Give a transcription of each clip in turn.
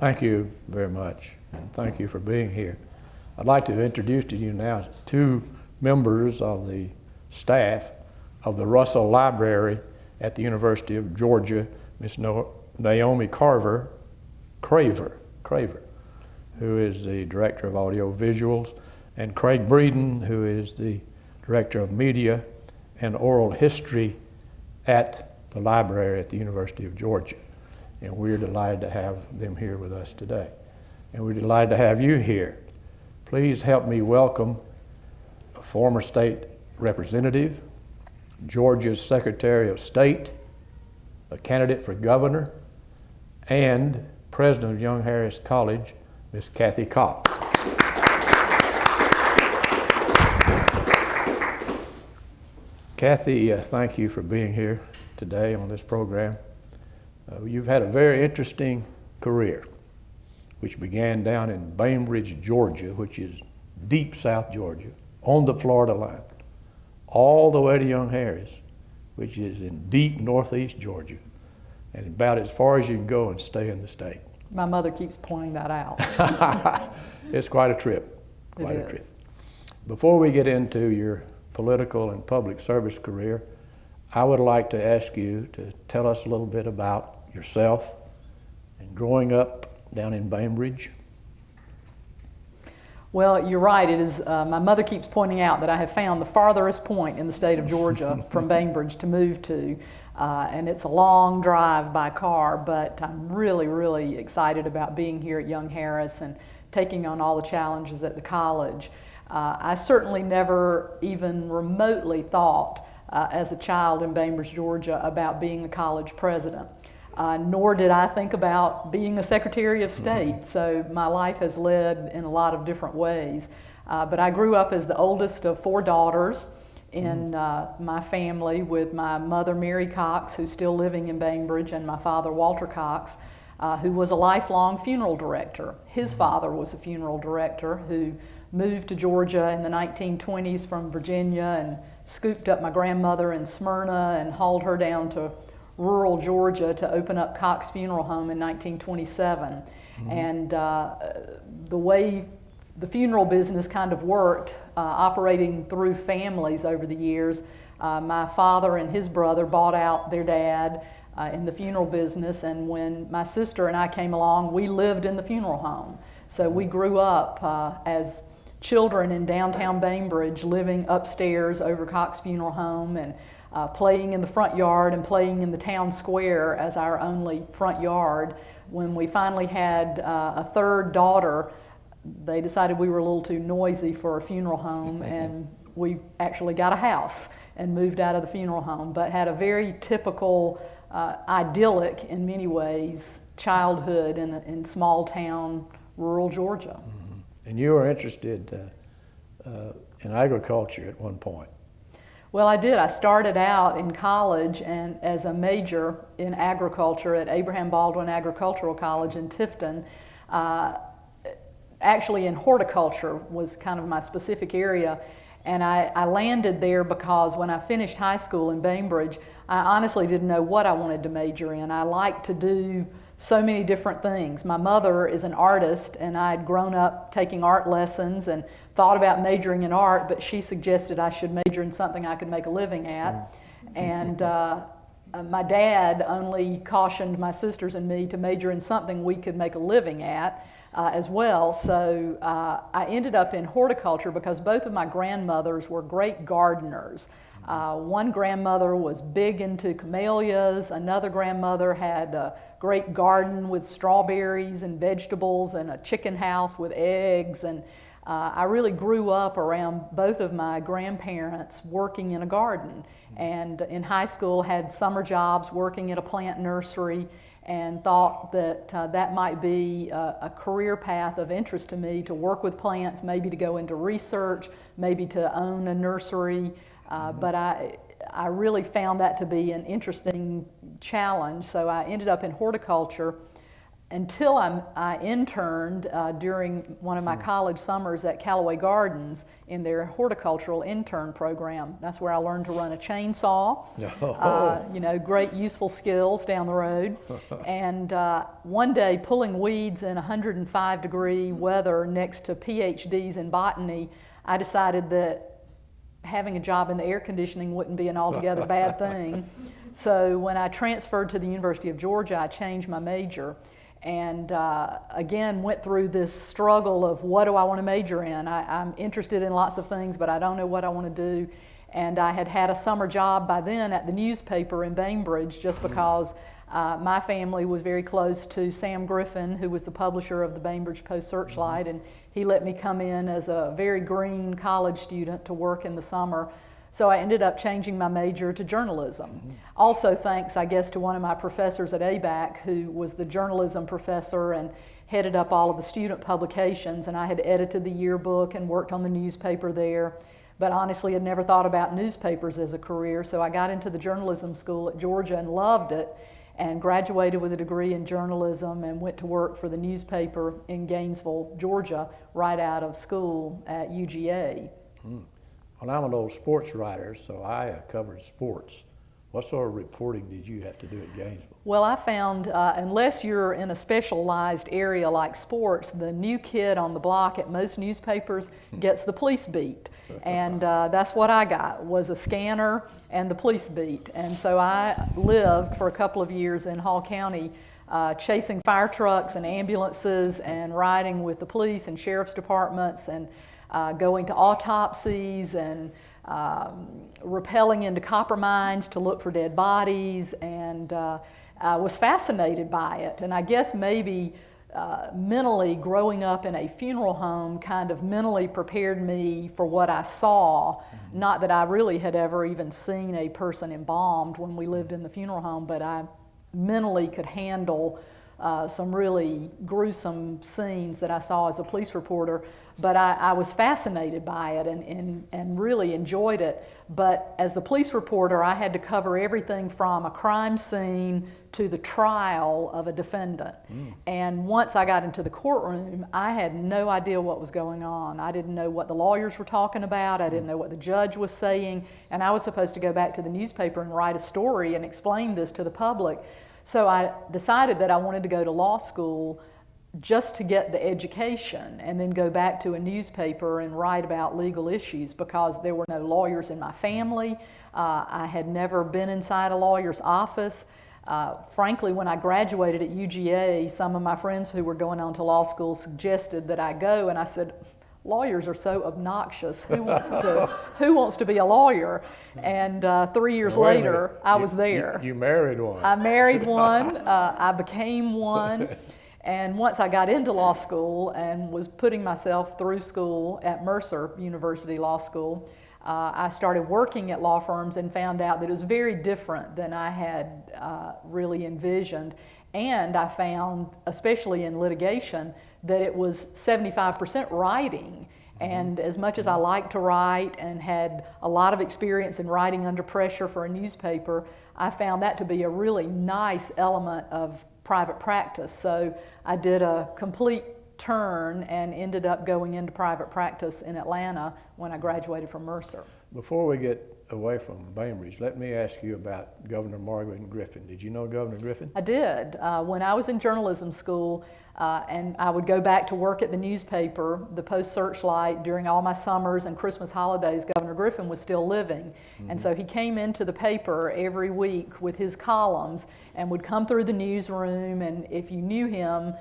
Thank you very much, and thank you for being here. I'd like to introduce to you now two members of the staff of the Russell Library at the University of Georgia, Ms. Naomi Craver, who is the Director of Audio Visuals, and Craig Breeden, who is the Director of Media and Oral History at the library at the University of Georgia. And we're delighted to have them here with us today. And we're delighted to have you here. Please help me welcome a former state representative, Georgia's Secretary of State, a candidate for governor, and president of Young Harris College, Ms. Kathy Cox. Kathy, thank you for being here today on this program. You've had a very interesting career, which began down in Bainbridge, Georgia, which is deep South Georgia, on the Florida line, all the way to Young Harris, which is in deep Northeast Georgia, and about as far as you can go and stay in the state. My mother keeps pointing that out. It's quite a trip, quite a trip. Before we get into your political and public service career, I would like to ask you to tell us a little bit about yourself and growing up down in Bainbridge. Well, you're right. It is. My mother keeps pointing out that I have found the farthest point in the state of Georgia from Bainbridge to move to, and it's a long drive by car, but I'm really, really excited about being here at Young Harris and taking on all the challenges at the college. I certainly never even remotely thought as a child in Bainbridge, Georgia, about being a college president. Nor did I think about being a Secretary of State. So my life has led in a lot of different ways. But I grew up as the oldest of four daughters in my family, with my mother, Mary Cox, who's still living in Bainbridge, and my father, Walter Cox, who was a lifelong funeral director. His father was a funeral director who moved to Georgia in the 1920s from Virginia and scooped up my grandmother in Smyrna and hauled her down to rural Georgia to open up Cox Funeral Home in 1927. And the way the funeral business kind of worked, operating through families over the years, my father and his brother bought out their dad in the funeral business, and when my sister and I came along, we lived in the funeral home. So we grew up as children in downtown Bainbridge, living upstairs over Cox Funeral Home, and playing in the front yard and playing in the town square as our only front yard. When we finally had a third daughter, they decided we were a little too noisy for a funeral home, and we actually got a house and moved out of the funeral home, but had a very typical, idyllic in many ways, childhood in small town, rural Georgia. And you were interested in agriculture at one point. Well, I did. I started out in college and as a major in agriculture at Abraham Baldwin Agricultural College in Tifton. Actually, in horticulture was kind of my specific area. And I landed there because when I finished high school in Bainbridge, I honestly didn't know what I wanted to major in. I liked to do so many different things. My mother is an artist, and I'd grown up taking art lessons and thought about majoring in art, but she suggested I should major in something I could make a living at. And my dad only cautioned my sisters and me to major in something we could make a living at as well. So I ended up in horticulture because both of my grandmothers were great gardeners. One grandmother was big into camellias. Another grandmother had a great garden with strawberries and vegetables and a chicken house with eggs. And I really grew up around both of my grandparents working in a garden. And in high school had summer jobs working at a plant nursery, and thought that that might be a career path of interest to me, to work with plants, maybe to go into research, maybe to own a nursery. But I really found that to be an interesting challenge, so I ended up in horticulture. until I interned during one of my college summers at Callaway Gardens in their horticultural intern program. That's where I learned to run a chainsaw. You know, great useful skills down the road. And one day, pulling weeds in 105-degree weather next to PhDs in botany, I decided that having a job in the air conditioning wouldn't be an altogether bad thing. So when I transferred to the University of Georgia, I changed my major. And again, went through this struggle of what do I want to major in? I'm interested in lots of things, but I don't know what I want to do. And I had had a summer job by then at the newspaper in Bainbridge just because my family was very close to Sam Griffin, who was the publisher of the Bainbridge Post-Searchlight, and he let me come in as a very green college student to work in the summer. So I ended up changing my major to journalism. Also thanks, I guess, to one of my professors at ABAC, who was the journalism professor and headed up all of the student publications, and I had edited the yearbook and worked on the newspaper there, but honestly had never thought about newspapers as a career. So I got into the journalism school at Georgia and loved it, and graduated with a degree in journalism and went to work for the newspaper in Gainesville, Georgia, right out of school at UGA. Well, I'm an old sports writer, so I covered sports. What sort of reporting did you have to do at Gainesville? Well, I found unless you're in a specialized area like sports, the new kid on the block at most newspapers gets the police beat. And that's what I got, was a scanner and the police beat. And so I lived for a couple of years in Hall County chasing fire trucks and ambulances and riding with the police and sheriff's departments and going to autopsies and rappelling into copper mines to look for dead bodies, and I was fascinated by it. And I guess maybe mentally growing up in a funeral home kind of mentally prepared me for what I saw. Not that I really had ever even seen a person embalmed when we lived in the funeral home, but I mentally could handle some really gruesome scenes that I saw as a police reporter. But I was fascinated by it and really enjoyed it. But as the police reporter, I had to cover everything from a crime scene to the trial of a defendant. And once I got into the courtroom, I had no idea what was going on. I didn't know what the lawyers were talking about. I didn't know what the judge was saying. And I was supposed to go back to the newspaper and write a story and explain this to the public. So I decided that I wanted to go to law school just to get the education and then go back to a newspaper and write about legal issues, because there were no lawyers in my family. I had never been inside a lawyer's office. Frankly, when I graduated at UGA, some of my friends who were going on to law school suggested that I go, and I said, lawyers are so obnoxious. Who wants to be a lawyer? And 3 years later, I was there. You married one. I married one. I became one. And once I got into law school and was putting myself through school at Mercer University Law School, I started working at law firms and found out that it was very different than I had really envisioned. And I found, especially in litigation, that it was 75% writing. And as much as I liked to write and had a lot of experience in writing under pressure for a newspaper, I found that to be a really nice element of private practice. So I did a complete turn and ended up going into private practice in Atlanta when I graduated from Mercer. Before we get away from Bainbridge, let me ask you about Governor Marvin Griffin. Did you know Governor Griffin? I did. When I was in journalism school, and I would go back to work at the newspaper, the Post-Searchlight, during all my summers and Christmas holidays, Governor Griffin was still living. And so he came into the paper every week with his columns and would come through the newsroom, and if you knew him,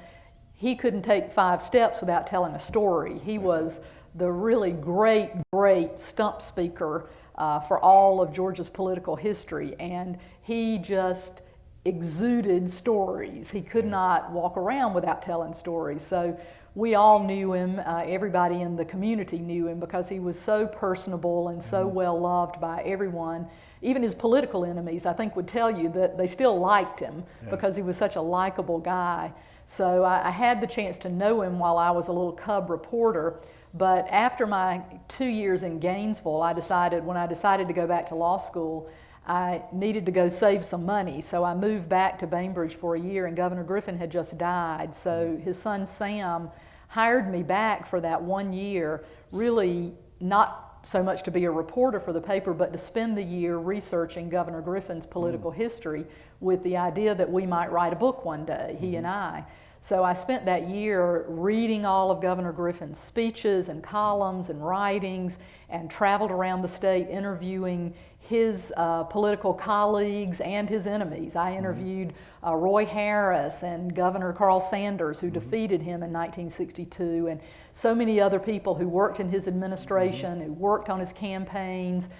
he couldn't take 5 steps without telling a story. He was the really great stump speaker for all of Georgia's political history, and he just exuded stories. He could not walk around without telling stories. So we all knew him, everybody in the community knew him, because he was so personable and so well loved by everyone. Even his political enemies, I think, would tell you that they still liked him because he was such a likable guy. So I had the chance to know him while I was a little cub reporter. But after my 2 years in Gainesville, when I decided to go back to law school, I needed to go save some money. So I moved back to Bainbridge for a year, and Governor Griffin had just died. So his son Sam hired me back for that 1 year, really not so much to be a reporter for the paper, but to spend the year researching Governor Griffin's political history with the idea that we might write a book one day, he and I. So I spent that year reading all of Governor Griffin's speeches and columns and writings, and traveled around the state interviewing his political colleagues and his enemies. I interviewed Roy Harris and Governor Carl Sanders, who defeated him in 1962, and so many other people who worked in his administration, who worked on his campaigns,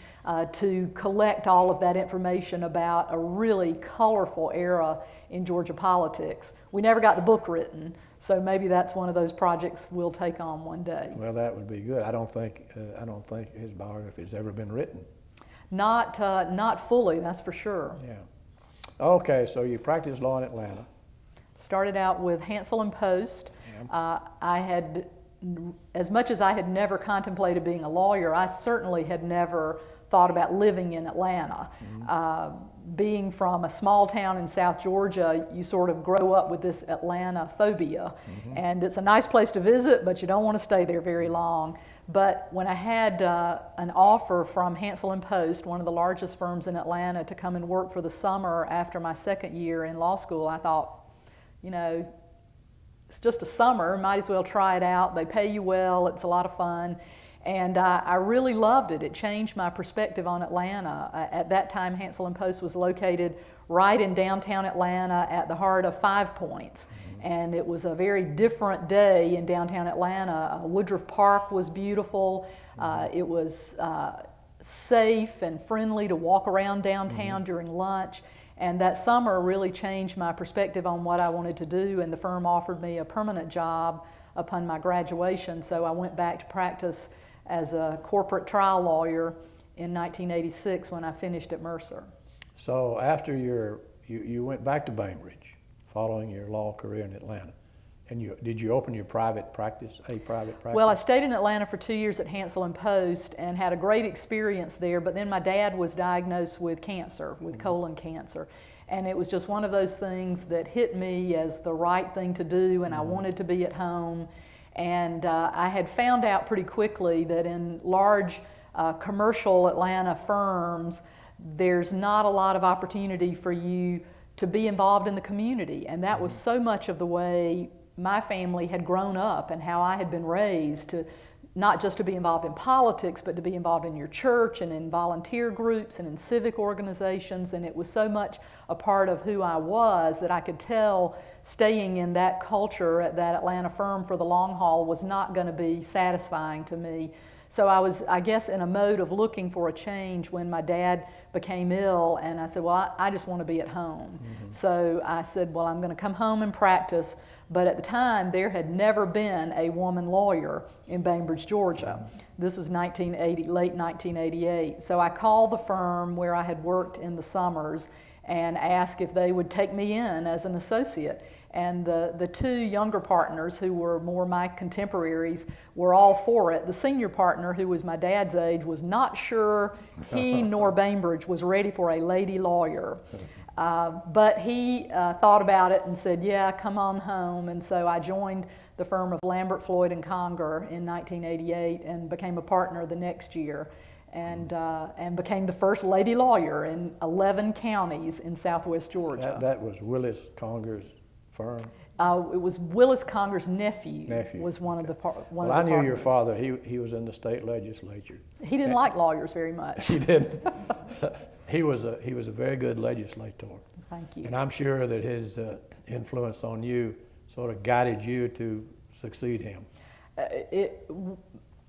to collect all of that information about a really colorful era in Georgia politics. We never got the book written, so maybe that's one of those projects we'll take on one day. Well, that would be good. I don't think his biography has ever been written. Not fully, that's for sure. Yeah. Okay, so you practiced law in Atlanta. Started out with Hansel and Post. Yeah. I had, as much as I had never contemplated being a lawyer, I certainly had never thought about living in Atlanta. Being from a small town in South Georgia, you sort of grow up with this Atlanta phobia. And it's a nice place to visit, but you don't want to stay there very long. But when I had an offer from Hansel and Post, one of the largest firms in Atlanta, to come and work for the summer after my second year in law school, I thought, you know, it's just a summer, might as well try it out. They pay you well, it's a lot of fun. And I really loved it. It changed my perspective on Atlanta. At that time, Hansel and Post was located right in downtown Atlanta at the heart of Five Points. And it was a very different day in downtown Atlanta. Woodruff Park was beautiful. It was safe and friendly to walk around downtown during lunch. And that summer really changed my perspective on what I wanted to do, and the firm offered me a permanent job upon my graduation. So I went back to practice as a corporate trial lawyer in 1986 when I finished at Mercer. So after you went back to Bainbridge following your law career in Atlanta, and did you open your private practice, a private practice? Well, I stayed in Atlanta for 2 years at Hansel and Post and had a great experience there, but then my dad was diagnosed with cancer, with colon cancer. And it was just one of those things that hit me as the right thing to do, and I wanted to be at home. And I had found out pretty quickly that in large commercial Atlanta firms, there's not a lot of opportunity for you to be involved in the community. And that was so much of the way my family had grown up and how I had been raised, to not just to be involved in politics, but to be involved in your church and in volunteer groups and in civic organizations. And it was so much a part of who I was that I could tell staying in that culture at that Atlanta firm for the long haul was not going to be satisfying to me. So I was, I guess, in a mode of looking for a change when my dad became ill, and I said, well, I just want to be at home. So I said, well, I'm going to come home and practice. But at the time, there had never been a woman lawyer in Bainbridge, Georgia. This was late 1988. So I called the firm where I had worked in the summers and asked if they would take me in as an associate. And the two younger partners, who were more my contemporaries, were all for it. The senior partner, who was my dad's age, was not sure he nor Bainbridge was ready for a lady lawyer. But he thought about it and said, yeah, come on home. And so I joined the firm of Lambert, Floyd & Conger in 1988 and became a partner the next year, and became the first lady lawyer in 11 counties in southwest Georgia. That was Willis Conger's firm? It was Willis Conger's nephew. Was one of the one well, of the I knew partners. your father. He was in the state legislature. He didn't like lawyers very much. He didn't. He was a very good legislator. Thank you. And I'm sure that his influence on you sort of guided you to succeed him.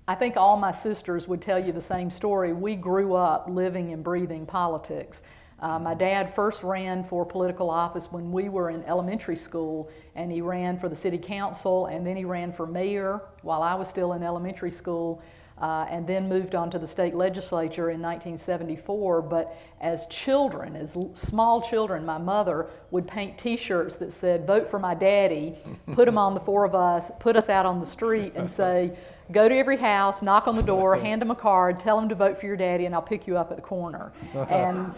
I think all my sisters would tell you the same story. We grew up living and breathing politics. My dad first ran for political office when we were in elementary school, and he ran for the city council, and then he ran for mayor while I was still in elementary school, and then moved on to the state legislature in 1974. But as children, as small children, my mother would paint T-shirts that said, "Vote for my daddy," put them on the four of us, put us out on the street and say, go to every house, knock on the door, hand them a card, tell them to vote for your daddy, and I'll pick you up at the corner. And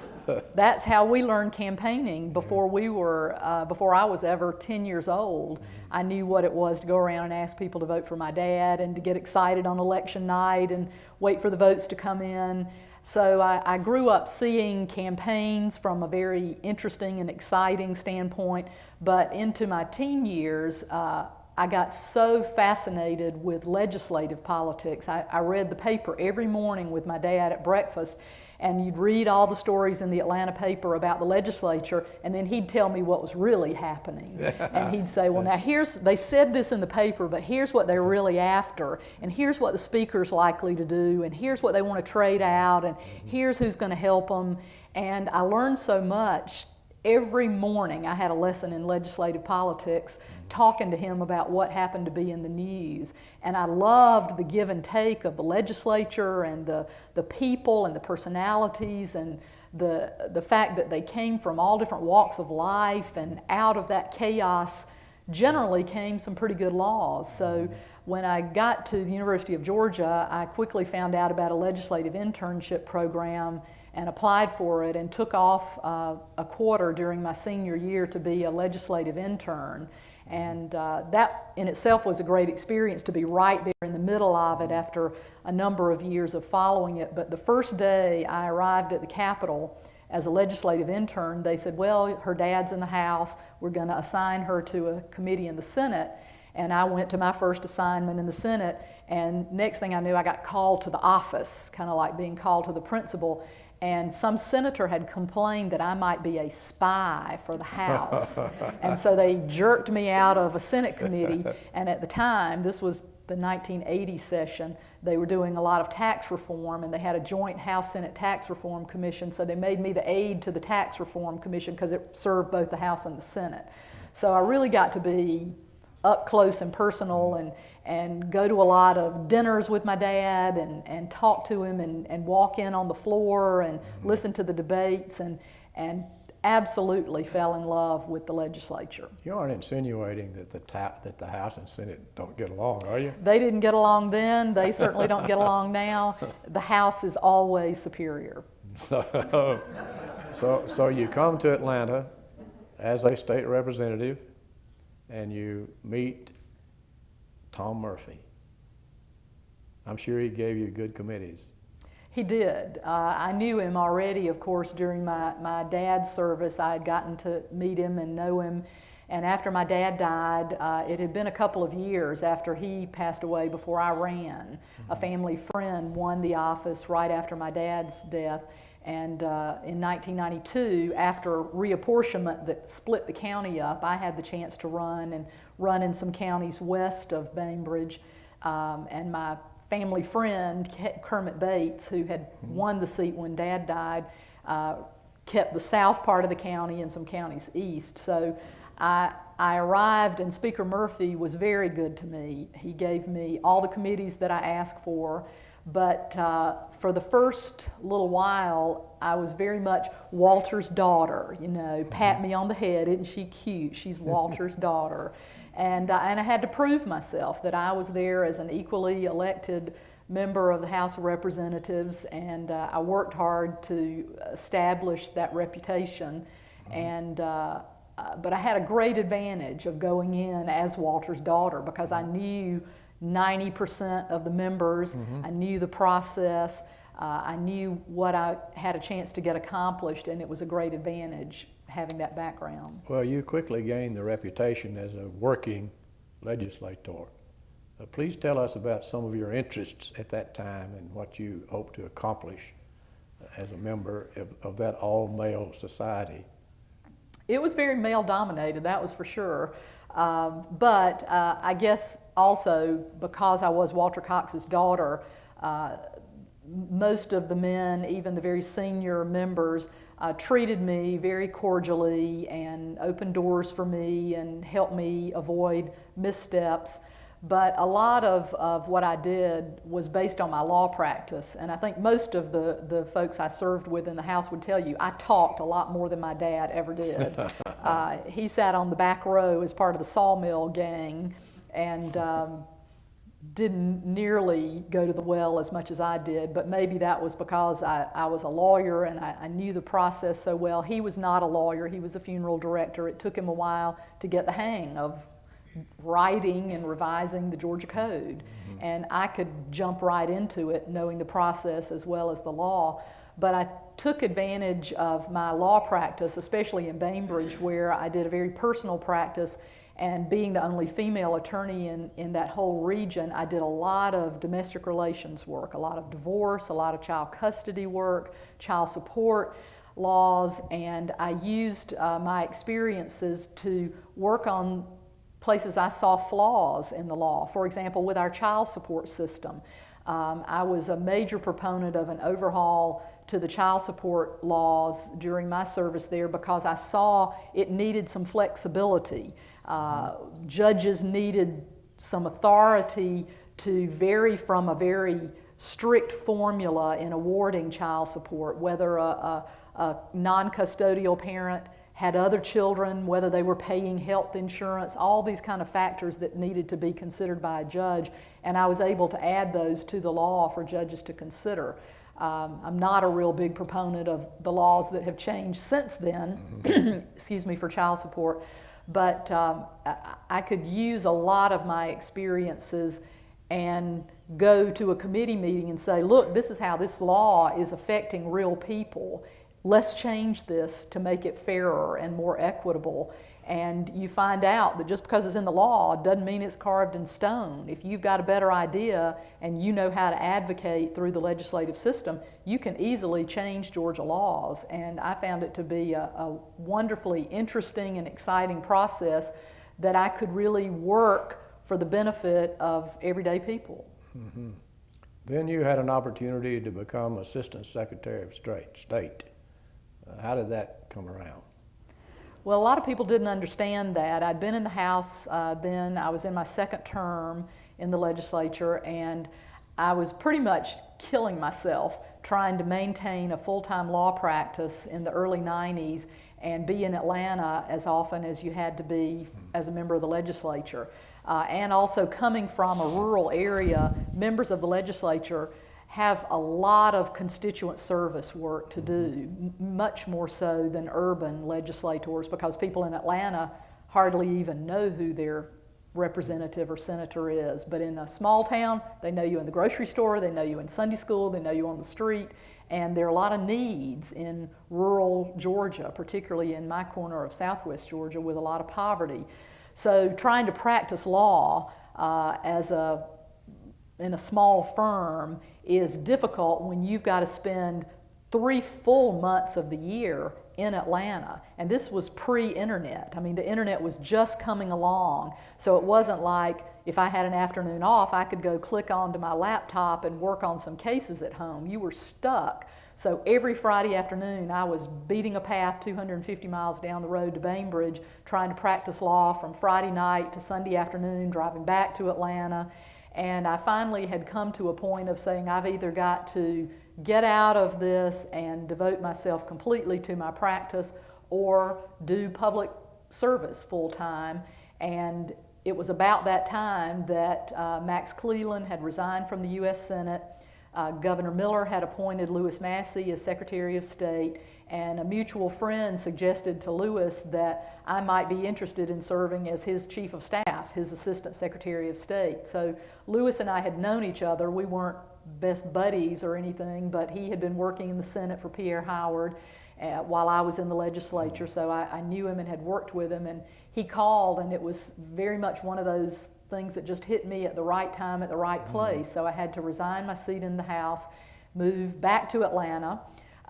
that's how we learned campaigning before before I was ever 10 years old. I knew what it was to go around and ask people to vote for my dad and to get excited on election night and wait for the votes to come in. So I grew up seeing campaigns from a very interesting and exciting standpoint, but into my teen years, I got so fascinated with legislative politics. I read the paper every morning with my dad at breakfast, and you'd read all the stories in the Atlanta paper about the legislature, and then he'd tell me what was really happening. And he'd say, well, now they said this in the paper, but here's what they're really after, and here's what the speaker's likely to do, and here's what they want to trade out, and here's who's going to help them. And I learned so much. Every morning I had a lesson in legislative politics, talking to him about what happened to be in the news. And I loved the give and take of the legislature and the people and the personalities and the fact that they came from all different walks of life, and out of that chaos generally came some pretty good laws. So when I got to the University of Georgia, I quickly found out about a legislative internship program and applied for it, and took off a quarter during my senior year to be a legislative intern. And that in itself was a great experience, to be right there in the middle of it after a number of years of following it. But the first day I arrived at the Capitol as a legislative intern, they said, well, her dad's in the House, we're going to assign her to a committee in the Senate. And I went to my first assignment in the Senate, and next thing I knew, I got called to the office, kind of like being called to the principal. And some senator had complained that I might be a spy for the House. And so they jerked me out of a Senate committee. And at the time, this was the 1980 session, they were doing a lot of tax reform, and they had a joint House-Senate Tax Reform Commission. So they made me the aide to the Tax Reform Commission because it served both the House and the Senate. So I really got to be up close and personal, and go to a lot of dinners with my dad, and talk to him, and walk in on the floor and listen to the debates, and absolutely fell in love with the legislature. You aren't insinuating that the House and Senate don't get along, are you? They didn't get along then. They certainly don't get along now. The House is always superior. So you come to Atlanta as a state representative, and you meet Tom Murphy. I'm sure he gave you good committees. He did. I knew him already, of course, during my dad's service. I had gotten to meet him and know him. And after my dad died, it had been a couple of years after he passed away before I ran. A family friend won the office right after my dad's death. And in 1992, after reapportionment that split the county up, I had the chance to run in some counties west of Bainbridge. And my family friend, Kermit Bates, who had won the seat when Dad died, kept the south part of the county and some counties east. So I arrived, and Speaker Murphy was very good to me. He gave me all the committees that I asked for. But for the first little while, I was very much Walter's daughter. You know, pat me on the head, isn't she cute? She's Walter's daughter. And I had to prove myself that I was there as an equally elected member of the House of Representatives, and I worked hard to establish that reputation. And but I had a great advantage of going in as Walter's daughter, because I knew 90% of the members, I knew the process, I knew what I had a chance to get accomplished, and it was a great advantage having that background. Well, you quickly gained the reputation as a working legislator. Please tell us about some of your interests at that time and what you hope to accomplish as a member of that all-male society. It was very male-dominated, that was for sure. But I guess also because I was Walter Cox's daughter, most of the men, even the very senior members, treated me very cordially and opened doors for me and helped me avoid missteps. But a lot of what I did was based on my law practice. And I think most of the folks I served with in the House would tell you I talked a lot more than my dad ever did. He sat on the back row as part of the sawmill gang. And didn't nearly go to the well as much as I did, but maybe that was because I was a lawyer and I knew the process so well. He was not a lawyer, he was a funeral director. It took him a while to get the hang of writing and revising the Georgia Code. And I could jump right into it knowing the process as well as the law. But I took advantage of my law practice, especially in Bainbridge, where I did a very personal practice. And being the only female attorney in that whole region, I did a lot of domestic relations work, a lot of divorce, a lot of child custody work, child support laws, and I used my experiences to work on places I saw flaws in the law. For example, with our child support system. I was a major proponent of an overhaul to the child support laws during my service there because I saw it needed some flexibility. Judges needed some authority to vary from a very strict formula in awarding child support, whether a non-custodial parent had other children, whether they were paying health insurance, all these kind of factors that needed to be considered by a judge, and I was able to add those to the law for judges to consider. I'm not a real big proponent of the laws that have changed since then, excuse me, for child support, but I could use a lot of my experiences and go to a committee meeting and say, look, this is how this law is affecting real people. Let's change this to make it fairer and more equitable. And you find out that just because it's in the law doesn't mean it's carved in stone. If you've got a better idea and you know how to advocate through the legislative system, you can easily change Georgia laws. And I found it to be a wonderfully interesting and exciting process that I could really work for the benefit of everyday people. Mm-hmm. Then you had an opportunity to become Assistant Secretary of State. How did that come around? Well, a lot of people didn't understand that. I'd been in the House then. I was in my second term in the legislature, and I was pretty much killing myself trying to maintain a full-time law practice in the early 90s and be in Atlanta as often as you had to be as a member of the legislature. And also coming from a rural area, members of the legislature have a lot of constituent service work to do, much more so than urban legislators, because people in Atlanta hardly even know who their representative or senator is. But in a small town, they know you in the grocery store, they know you in Sunday school, they know you on the street, and there are a lot of needs in rural Georgia, particularly in my corner of southwest Georgia with a lot of poverty. So trying to practice law in a small firm is difficult when you've got to spend 3 full months of the year in Atlanta. And this was pre-internet. I mean, the internet was just coming along. So it wasn't like if I had an afternoon off, I could go click onto my laptop and work on some cases at home. You were stuck. So every Friday afternoon, I was beating a path 250 miles down the road to Bainbridge, trying to practice law from Friday night to Sunday afternoon, driving back to Atlanta. And I finally had come to a point of saying I've either got to get out of this and devote myself completely to my practice or do public service full time. And it was about that time that Max Cleland had resigned from the U.S. Senate. Governor Miller had appointed Lewis Massey as Secretary of State, and a mutual friend suggested to Lewis that I might be interested in serving as his Chief of Staff, his Assistant Secretary of State. So Lewis and I had known each other. We weren't best buddies or anything, but he had been working in the Senate for Pierre Howard while I was in the legislature, so I knew him and had worked with him, and he called, and it was very much one of those things that just hit me at the right time at the right place. So I had to resign my seat in the House, move back to Atlanta,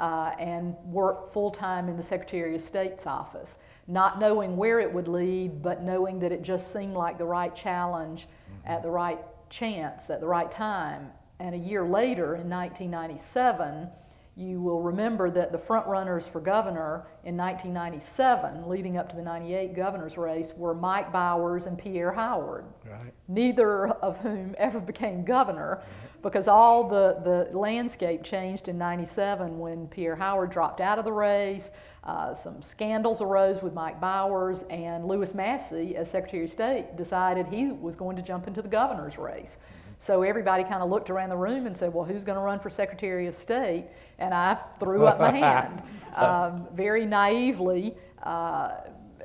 and work full-time in the Secretary of State's office, not knowing where it would lead, but knowing that it just seemed like the right challenge at the right chance at the right time. And a year later, in 1997, you will remember that the front runners for governor in 1997, leading up to the 98 governor's race, were Mike Bowers and Pierre Howard, right. Neither of whom ever became governor, because all the landscape changed in 97 when Pierre Howard dropped out of the race. Some scandals arose with Mike Bowers, and Lewis Massey, as Secretary of State, decided he was going to jump into the governor's race. So everybody kind of looked around the room and said, well, who's going to run for Secretary of State? And I threw up my hand. Very naively,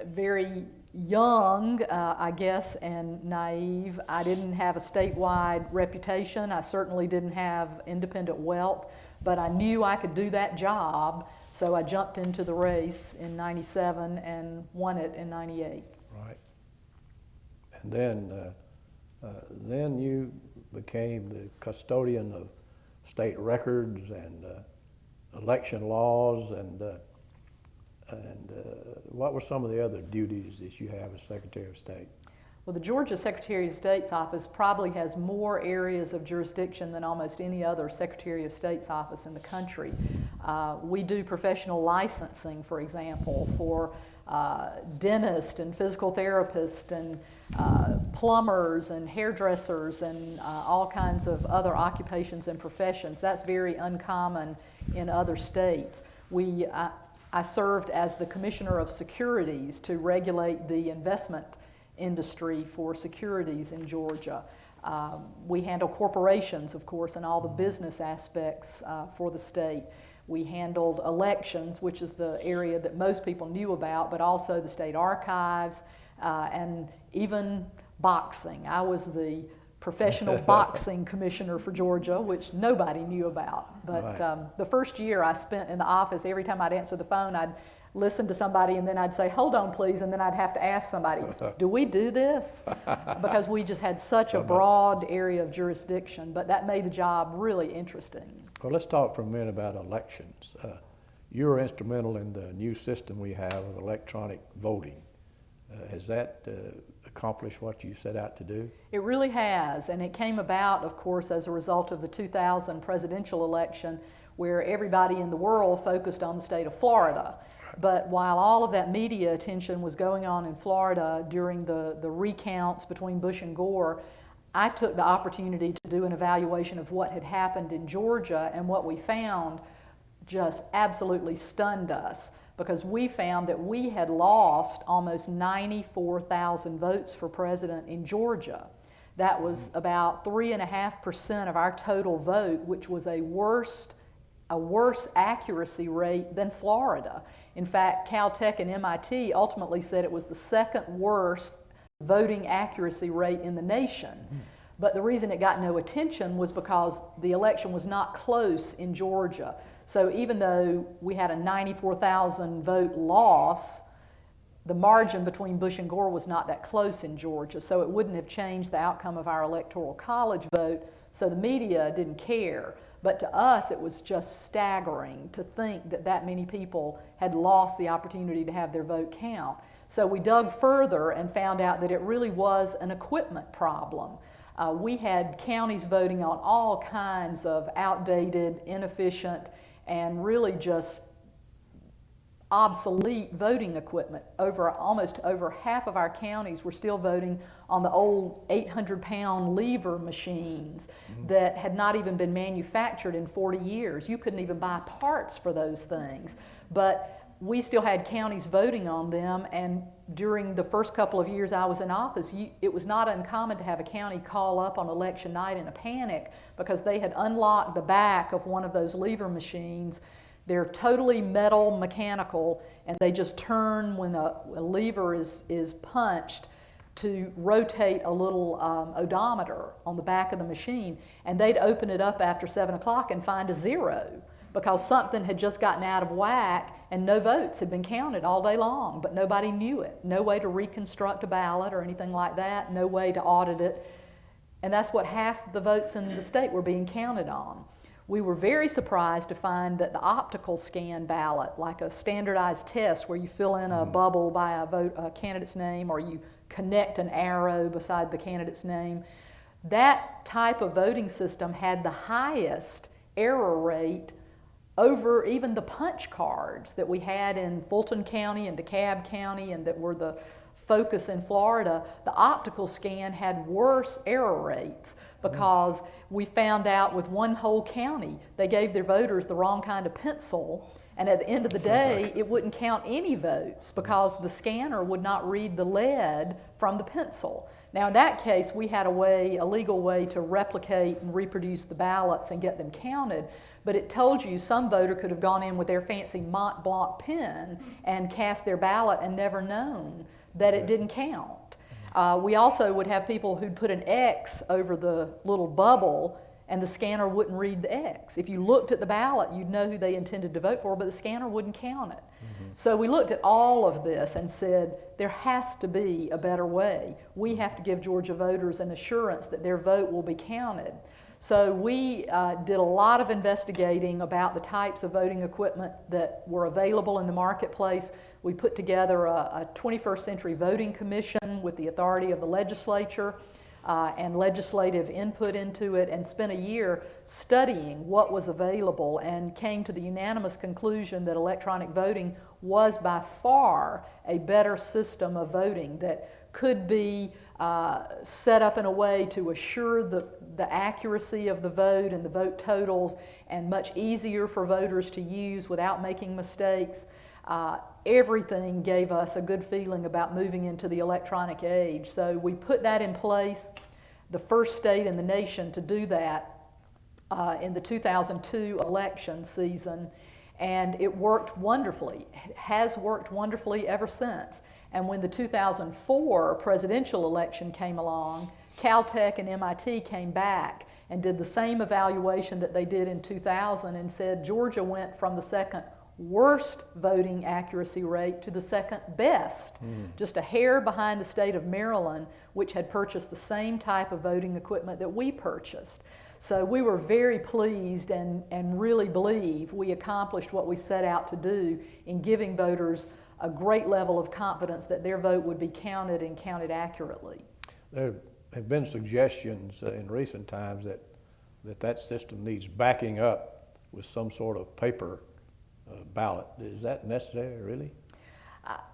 very young, I guess, and naive. I didn't have a statewide reputation. I certainly didn't have independent wealth, but I knew I could do that job, so I jumped into the race in '97 and won it in '98. Right. And then you became the custodian of state records and election laws, and what were some of the other duties that you have as Secretary of State? Well, the Georgia Secretary of State's office probably has more areas of jurisdiction than almost any other Secretary of State's office in the country. We do professional licensing, for example, for dentists and physical therapists and plumbers and hairdressers and all kinds of other occupations and professions. That's very uncommon in other states. I served as the Commissioner of Securities to regulate the investment industry for securities in Georgia. We handle corporations, of course, and all the business aspects for the state. We handled elections, which is the area that most people knew about, but also the state archives and even boxing. I was the professional boxing commissioner for Georgia, which nobody knew about. But right. The first year I spent in the office, every time I'd answer the phone, I'd listen to somebody and then I'd say, hold on please, and then I'd have to ask somebody, do we do this? Because we just had such a broad area of jurisdiction, but that made the job really interesting. Well, let's talk for a minute about elections. You were instrumental in the new system we have of electronic voting. Has that accomplished what you set out to do? It really has, and it came about, of course, as a result of the 2000 presidential election, where everybody in the world focused on the state of Florida. But while all of that media attention was going on in Florida during the recounts between Bush and Gore, I took the opportunity to do an evaluation of what had happened in Georgia, and what we found just absolutely stunned us, because we found that we had lost almost 94,000 votes for president in Georgia. That was about 3.5% of our total vote, which was a worse accuracy rate than Florida. In fact, Caltech and MIT ultimately said it was the second worst voting accuracy rate in the nation. But the reason it got no attention was because the election was not close in Georgia. So even though we had a 94,000 vote loss, the margin between Bush and Gore was not that close in Georgia, so it wouldn't have changed the outcome of our electoral college vote, so the media didn't care. But to us, it was just staggering to think that that many people had lost the opportunity to have their vote count. So we dug further and found out that it really was an equipment problem. We had counties voting on all kinds of outdated, inefficient, and really just obsolete voting equipment. Almost over half of our counties were still voting on the old 800-pound lever machines that had not even been manufactured in 40 years. You couldn't even buy parts for those things. But we still had counties voting on them, and during the first couple of years I was in office, it was not uncommon to have a county call up on election night in a panic because they had unlocked the back of one of those lever machines. They're totally metal mechanical, and they just turn when a lever is punched to rotate a little odometer on the back of the machine, and they'd open it up after 7 o'clock and find a zero because something had just gotten out of whack and no votes had been counted all day long, but nobody knew it. No way to reconstruct a ballot or anything like that, no way to audit it, and that's what half the votes in the state were being counted on. We were very surprised to find that the optical scan ballot, like a standardized test where you fill in a bubble by a candidate's name or you connect an arrow beside the candidate's name, that type of voting system had the highest error rate over even the punch cards that we had in Fulton County and DeKalb County and that were the focus in Florida. The optical scan had worse error rates because we found out with one whole county, they gave their voters the wrong kind of pencil, and at the end of the day, it wouldn't count any votes because the scanner would not read the lead from the pencil. Now, in that case, we had a legal way to replicate and reproduce the ballots and get them counted, but it told you some voter could have gone in with their fancy Mont Blanc pen and cast their ballot and never known that it didn't count. We also would have people who'd put an X over the little bubble and the scanner wouldn't read the X. If you looked at the ballot, you'd know who they intended to vote for, but the scanner wouldn't count it. So we looked at all of this and said, there has to be a better way. We have to give Georgia voters an assurance that their vote will be counted. So we did a lot of investigating about the types of voting equipment that were available in the marketplace. We put together a 21st Century Voting Commission with the authority of the legislature and legislative input into it, and spent a year studying what was available and came to the unanimous conclusion that electronic voting was by far a better system of voting that could be set up in a way to assure the accuracy of the vote and the vote totals, and much easier for voters to use without making mistakes. Everything gave us a good feeling about moving into the electronic age. So we put that in place, the first state in the nation to do that in the 2002 election season, and it worked wonderfully. It has worked wonderfully ever since. And when the 2004 presidential election came along, Caltech and MIT came back and did the same evaluation that they did in 2000 and said Georgia went from the second worst voting accuracy rate to the second best, just a hair behind the state of Maryland, which had purchased the same type of voting equipment that we purchased. So we were very pleased and really believe we accomplished what we set out to do in giving voters a great level of confidence that their vote would be counted and counted accurately. There have been suggestions in recent times that system needs backing up with some sort of paper ballot. Is that necessary, really?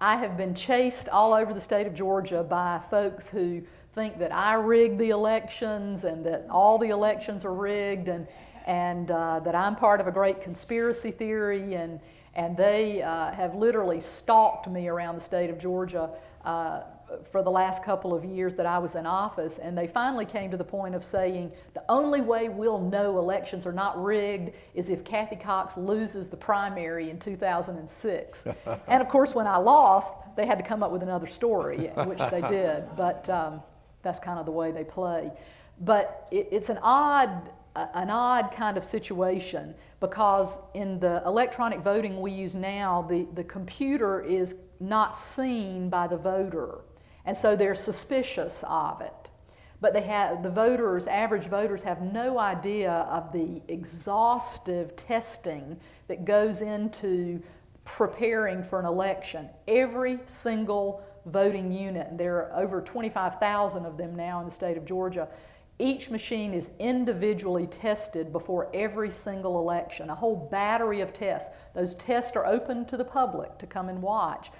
I have been chased all over the state of Georgia by folks who think that I rigged the elections and that all the elections are rigged, and that I'm part of a great conspiracy theory, and they have literally stalked me around the state of Georgia for the last couple of years that I was in office, and they finally came to the point of saying the only way we'll know elections are not rigged is if Kathy Cox loses the primary in 2006. And of course, when I lost, they had to come up with another story, which they did, but that's kind of the way they play. But it's an odd kind of situation, because in the electronic voting we use now, the computer is not seen by the voter, and so they're suspicious of it. But average voters have no idea of the exhaustive testing that goes into preparing for an election. Every single voting unit, and there are over 25,000 of them now in the state of Georgia, each machine is individually tested before every single election, a whole battery of tests. Those tests are open to the public to come and watch.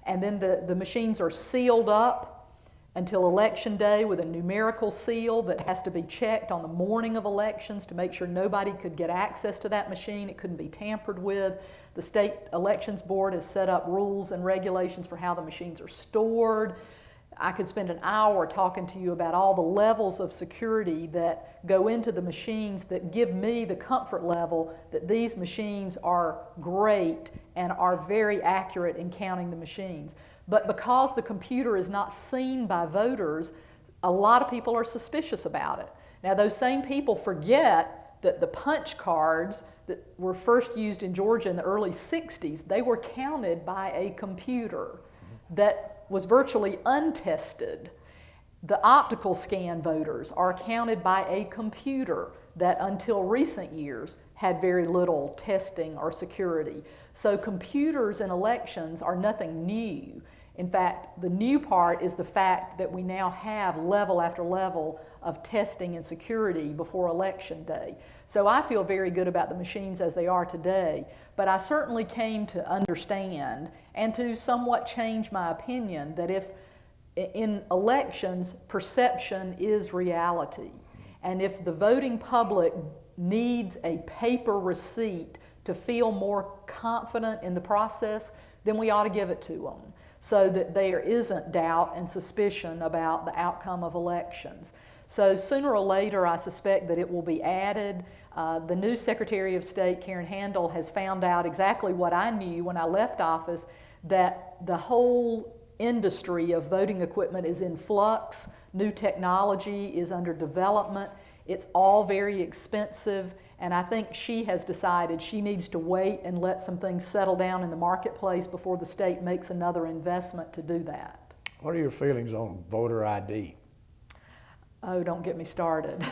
And then the machines are sealed up until election day with a numerical seal that has to be checked on the morning of elections to make sure nobody could get access to that machine. It couldn't be tampered with. The state elections board has set up rules and regulations for how the machines are stored. I could spend an hour talking to you about all the levels of security that go into the machines that give me the comfort level that these machines are great and are very accurate in counting the machines. But because the computer is not seen by voters, a lot of people are suspicious about it. Now, those same people forget that the punch cards that were first used in Georgia in the early 60s, they were counted by a computer that was virtually untested. The optical scan voters are counted by a computer that until recent years had very little testing or security. So computers in elections are nothing new. In fact, the new part is the fact that we now have level after level of testing and security before Election Day. So I feel very good about the machines as they are today, but I certainly came to understand and to somewhat change my opinion that if in elections, perception is reality. And if the voting public needs a paper receipt to feel more confident in the process, then we ought to give it to them so that there isn't doubt and suspicion about the outcome of elections. So sooner or later, I suspect that it will be added. The new Secretary of State, Karen Handel, has found out exactly what I knew when I left office, that the whole industry of voting equipment is in flux. New technology is under development. It's all very expensive, and I think she has decided she needs to wait and let some things settle down in the marketplace before the state makes another investment to do that. What are your feelings on voter ID? Oh, don't get me started.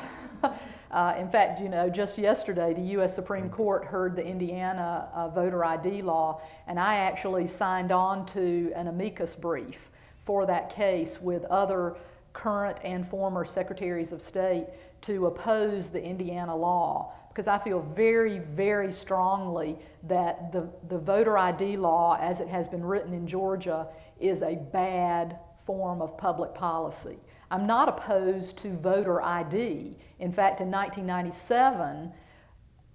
In fact, just yesterday, the U.S. Supreme Court heard the Indiana voter ID law, and I actually signed on to an amicus brief for that case with other current and former secretaries of state to oppose the Indiana law, because I feel very, very strongly that the voter ID law, as it has been written in Georgia, is a bad form of public policy. I'm not opposed to voter ID. In fact, in 1997,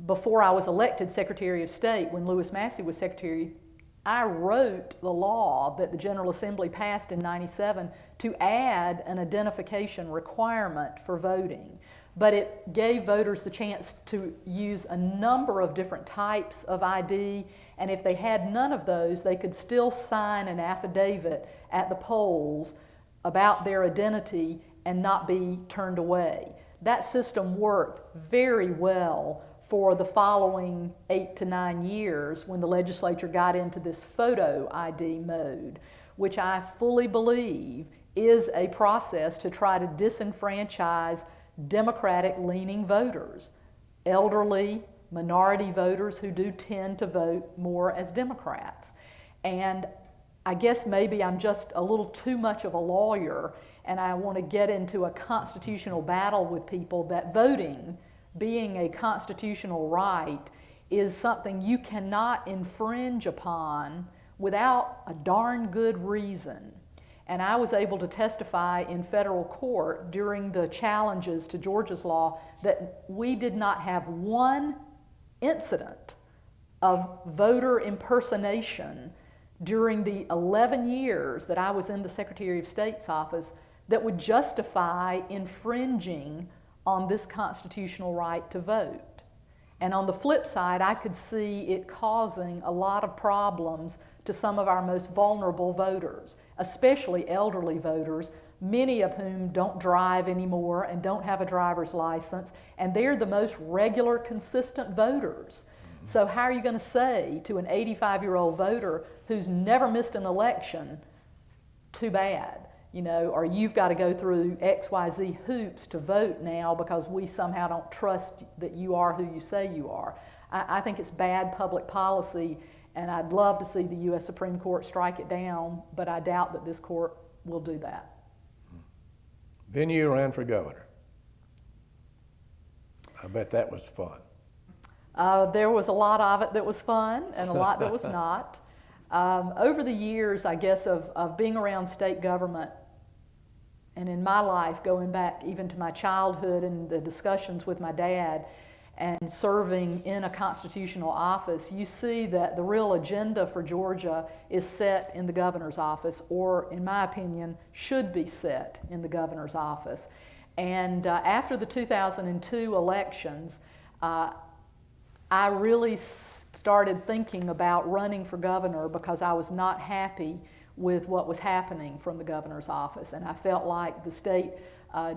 before I was elected Secretary of State, when Lewis Massey was Secretary, I wrote the law that the General Assembly passed in 97 to add an identification requirement for voting. But it gave voters the chance to use a number of different types of ID, and if they had none of those, they could still sign an affidavit at the polls about their identity and not be turned away. That system worked very well for the following 8 to 9 years when the legislature got into this photo ID mode, which I fully believe is a process to try to disenfranchise Democratic-leaning voters, elderly, minority voters who do tend to vote more as Democrats. And I guess maybe I'm just a little too much of a lawyer, and I want to get into a constitutional battle with people that voting, being a constitutional right, is something you cannot infringe upon without a darn good reason. And I was able to testify in federal court during the challenges to Georgia's law that we did not have one incident of voter impersonation during the 11 years that I was in the Secretary of State's office that would justify infringing on this constitutional right to vote. And on the flip side, I could see it causing a lot of problems to some of our most vulnerable voters, especially elderly voters, many of whom don't drive anymore and don't have a driver's license, and they're the most regular, consistent voters. So how are you going to say to an 85-year-old voter who's never missed an election, too bad, or you've got to go through XYZ hoops to vote now because we somehow don't trust that you are who you say you are. I think it's bad public policy, and I'd love to see the U.S. Supreme Court strike it down, but I doubt that this court will do that. Then you ran for governor. I bet that was fun. There was a lot of it that was fun and a lot that was not. Over the years, I guess, of being around state government, and in my life, going back even to my childhood and the discussions with my dad and serving in a constitutional office, you see that the real agenda for Georgia is set in the governor's office, or in my opinion, should be set in the governor's office. And after the 2002 elections, I really started thinking about running for governor because I was not happy with what was happening from the governor's office. And I felt like the state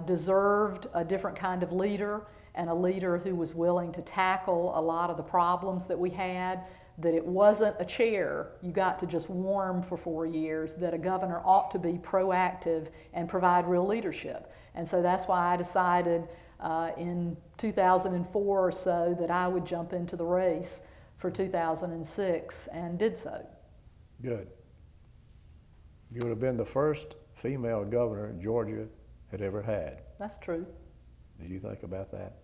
deserved a different kind of leader, and a leader who was willing to tackle a lot of the problems that we had, that it wasn't a chair you got to just warm for 4 years, that a governor ought to be proactive and provide real leadership. And so that's why I decided in 2004 or so that I would jump into the race for 2006, and did so. Good. You would have been the first female governor Georgia had ever had. That's true. Did you think about that?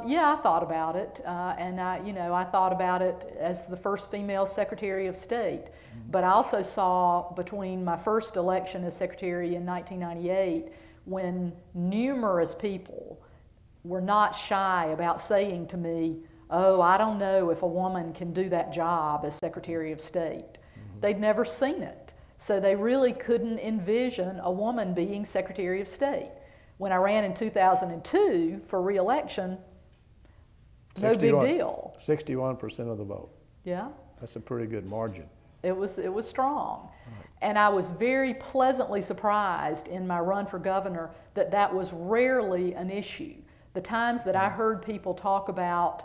Yeah, I thought about it, and I thought about it as the first female Secretary of State. Mm-hmm. But I also saw between my first election as Secretary in 1998, when numerous people were not shy about saying to me, oh, I don't know if a woman can do that job as Secretary of State. They'd never seen it. So they really couldn't envision a woman being Secretary of State. When I ran in 2002 for re-election, no big deal. 61% of the vote. Yeah. That's a pretty good margin. It was strong. Right. And I was very pleasantly surprised in my run for governor that that was rarely an issue. The times that I heard people talk about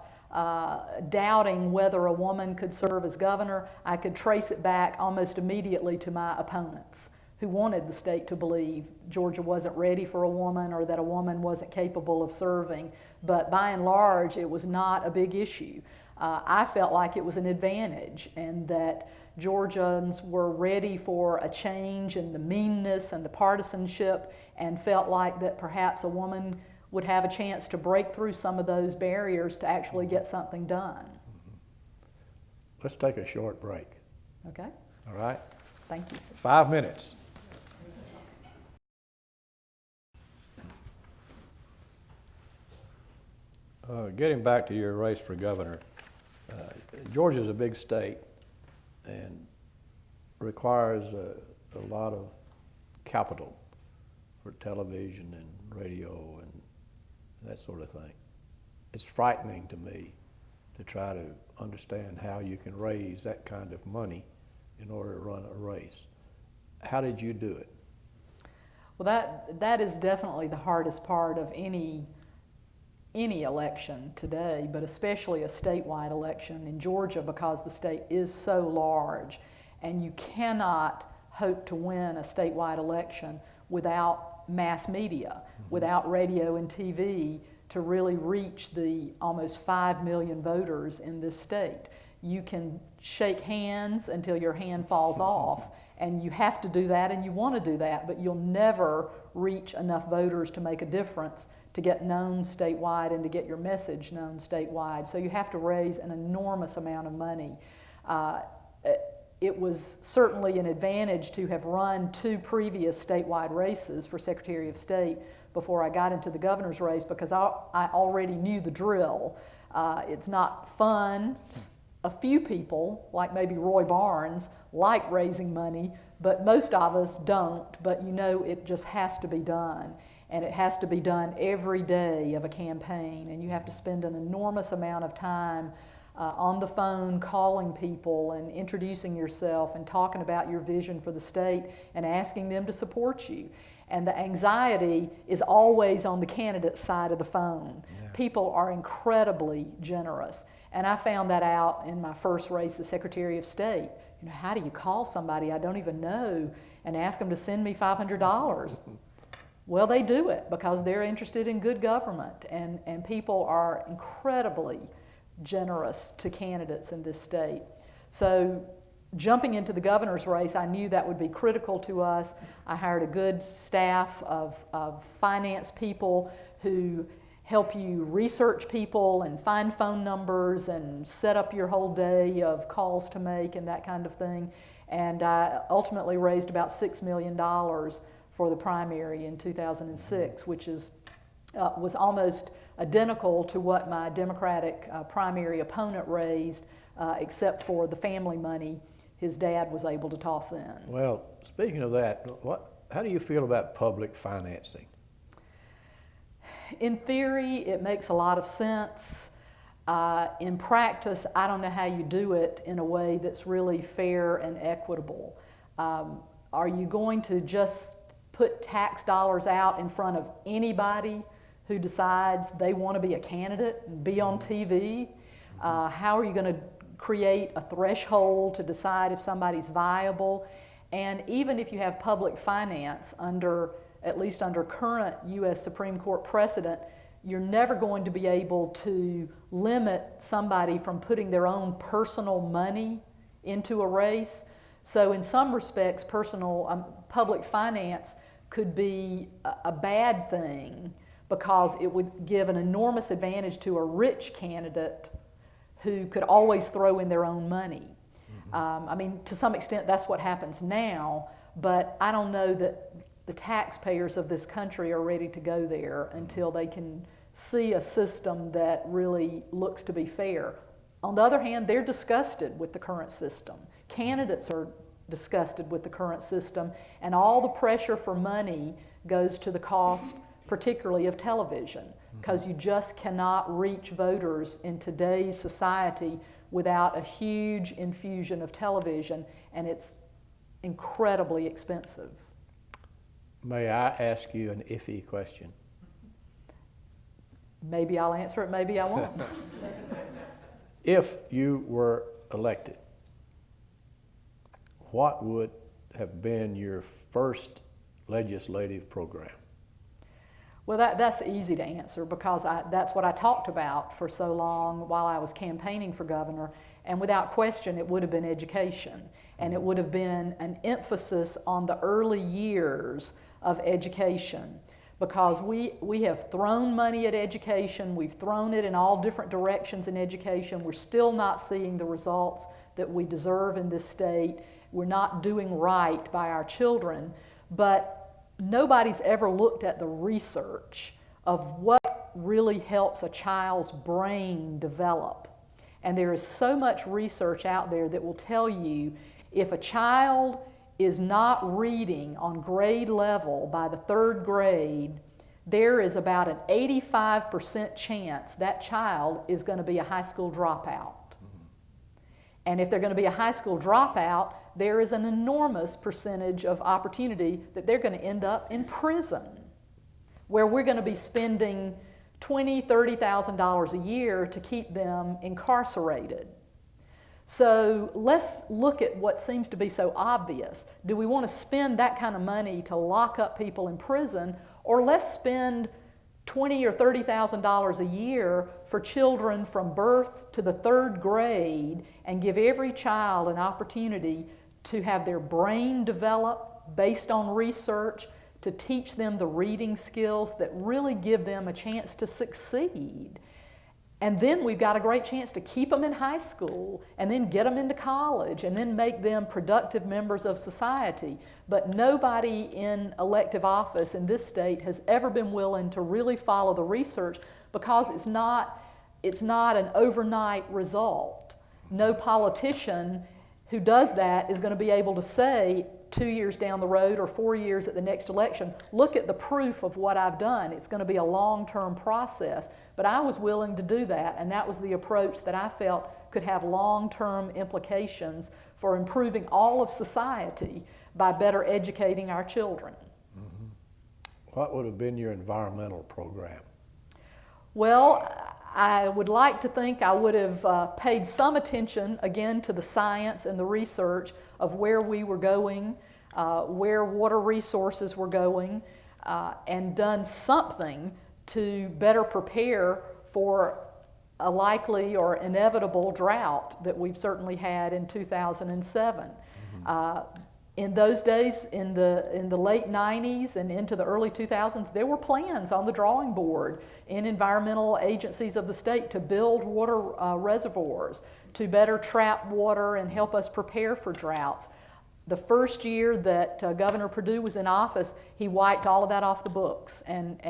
doubting whether a woman could serve as governor, I could trace it back almost immediately to my opponents who wanted the state to believe Georgia wasn't ready for a woman or that a woman wasn't capable of serving. But by and large, it was not a big issue. I felt like it was an advantage and that Georgians were ready for a change in the meanness and the partisanship and felt like that perhaps a woman would have a chance to break through some of those barriers to actually get something done. Let's take a short break. Okay. All right? Thank you. 5 minutes. Getting back to your race for governor, Georgia's a big state and requires a lot of capital for television and radio and that sort of thing. It's frightening to me to try to understand how you can raise that kind of money in order to run a race. How did you do it? Well, that is definitely the hardest part of any election today, but especially a statewide election in Georgia because the state is so large and you cannot hope to win a statewide election without mass media, without radio and TV to really reach the almost 5 million voters in this state. You can shake hands until your hand falls off, and you have to do that and you want to do that, but you'll never reach enough voters to make a difference to get known statewide and to get your message known statewide. So you have to raise an enormous amount of money. It was certainly an advantage to have run 2 previous statewide races for Secretary of State before I got into the governor's race because I already knew the drill. It's not fun. A few people, like maybe Roy Barnes, like raising money, but most of us don't. But you know, it just has to be done. And it has to be done every day of a campaign. And you have to spend an enormous amount of time on the phone calling people and introducing yourself and talking about your vision for the state and asking them to support you. And the anxiety is always on the candidate's side of the phone. Yeah. People are incredibly generous. And I found that out in my first race as Secretary of State. You know, how do you call somebody I don't even know and ask them to send me $500? Well, they do it because they're interested in good government, and people are incredibly generous to candidates in this state. So jumping into the governor's race, I knew that would be critical to us. I hired a good staff of finance people who help you research people and find phone numbers and set up your whole day of calls to make and that kind of thing. And I ultimately raised about $6 million for the primary in 2006, which was almost identical to what my Democratic primary opponent raised, except for the family money his dad was able to toss in. Well, speaking of that, how do you feel about public financing? In theory, it makes a lot of sense. In practice, I don't know how you do it in a way that's really fair and equitable. Are you going to just put tax dollars out in front of anybody who decides they want to be a candidate and be on TV? How are you going to create a threshold to decide if somebody's viable? And even if you have public finance at least under current U.S. Supreme Court precedent, you're never going to be able to limit somebody from putting their own personal money into a race. So in some respects, public finance could be a bad thing because it would give an enormous advantage to a rich candidate who could always throw in their own money. I mean, to some extent, that's what happens now, but I don't know that the taxpayers of this country are ready to go there until they can see a system that really looks to be fair. On the other hand, they're disgusted with the current system. Candidates are disgusted with the current system, and all the pressure for money goes to the cost, particularly of television, because you just cannot reach voters in today's society without a huge infusion of television, and it's incredibly expensive. May I ask you an iffy question? Maybe I'll answer it, maybe I won't. If you were elected, what would have been your first legislative program? Well, that's easy to answer because that's what I talked about for so long while I was campaigning for governor, and without question it would have been education, and it would have been an emphasis on the early years of education, because we have thrown money at education, we've thrown it in all different directions in education, we're still not seeing the results that we deserve in this state, we're not doing right by our children, but nobody's ever looked at the research of what really helps a child's brain develop. And there is so much research out there that will tell you if a child is not reading on grade level by the third grade, there is about an 85% chance that child is going to be a high school dropout. And if they're going to be a high school dropout, there is an enormous percentage of opportunity that they're going to end up in prison, where we're going to be spending $20,000, $30,000 a year to keep them incarcerated. So let's look at what seems to be so obvious. Do we want to spend that kind of money to lock up people in prison, or let's spend $20,000 or $30,000 a year for children from birth to the third grade and give every child an opportunity to have their brain develop based on research, to teach them the reading skills that really give them a chance to succeed. And then we've got a great chance to keep them in high school and then get them into college and then make them productive members of society. But nobody in elective office in this state has ever been willing to really follow the research because it's not an overnight result. No politician who does that is going to be able to say 2 years down the road or 4 years at the next election, look at the proof of what I've done. It's going to be a long-term process. But I was willing to do that, and that was the approach that I felt could have long-term implications for improving all of society by better educating our children. Mm-hmm. What would have been your environmental program? Well, I would like to think I would have paid some attention, again, to the science and the research of where we were going, where water resources were going, and done something to better prepare for a likely or inevitable drought that we've certainly had in 2007. Mm-hmm. In those days, in the late 90s and into the early 2000s, there were plans on the drawing board in environmental agencies of the state to build water reservoirs, to better trap water and help us prepare for droughts. The first year that Governor Perdue was in office, he wiped all of that off the books and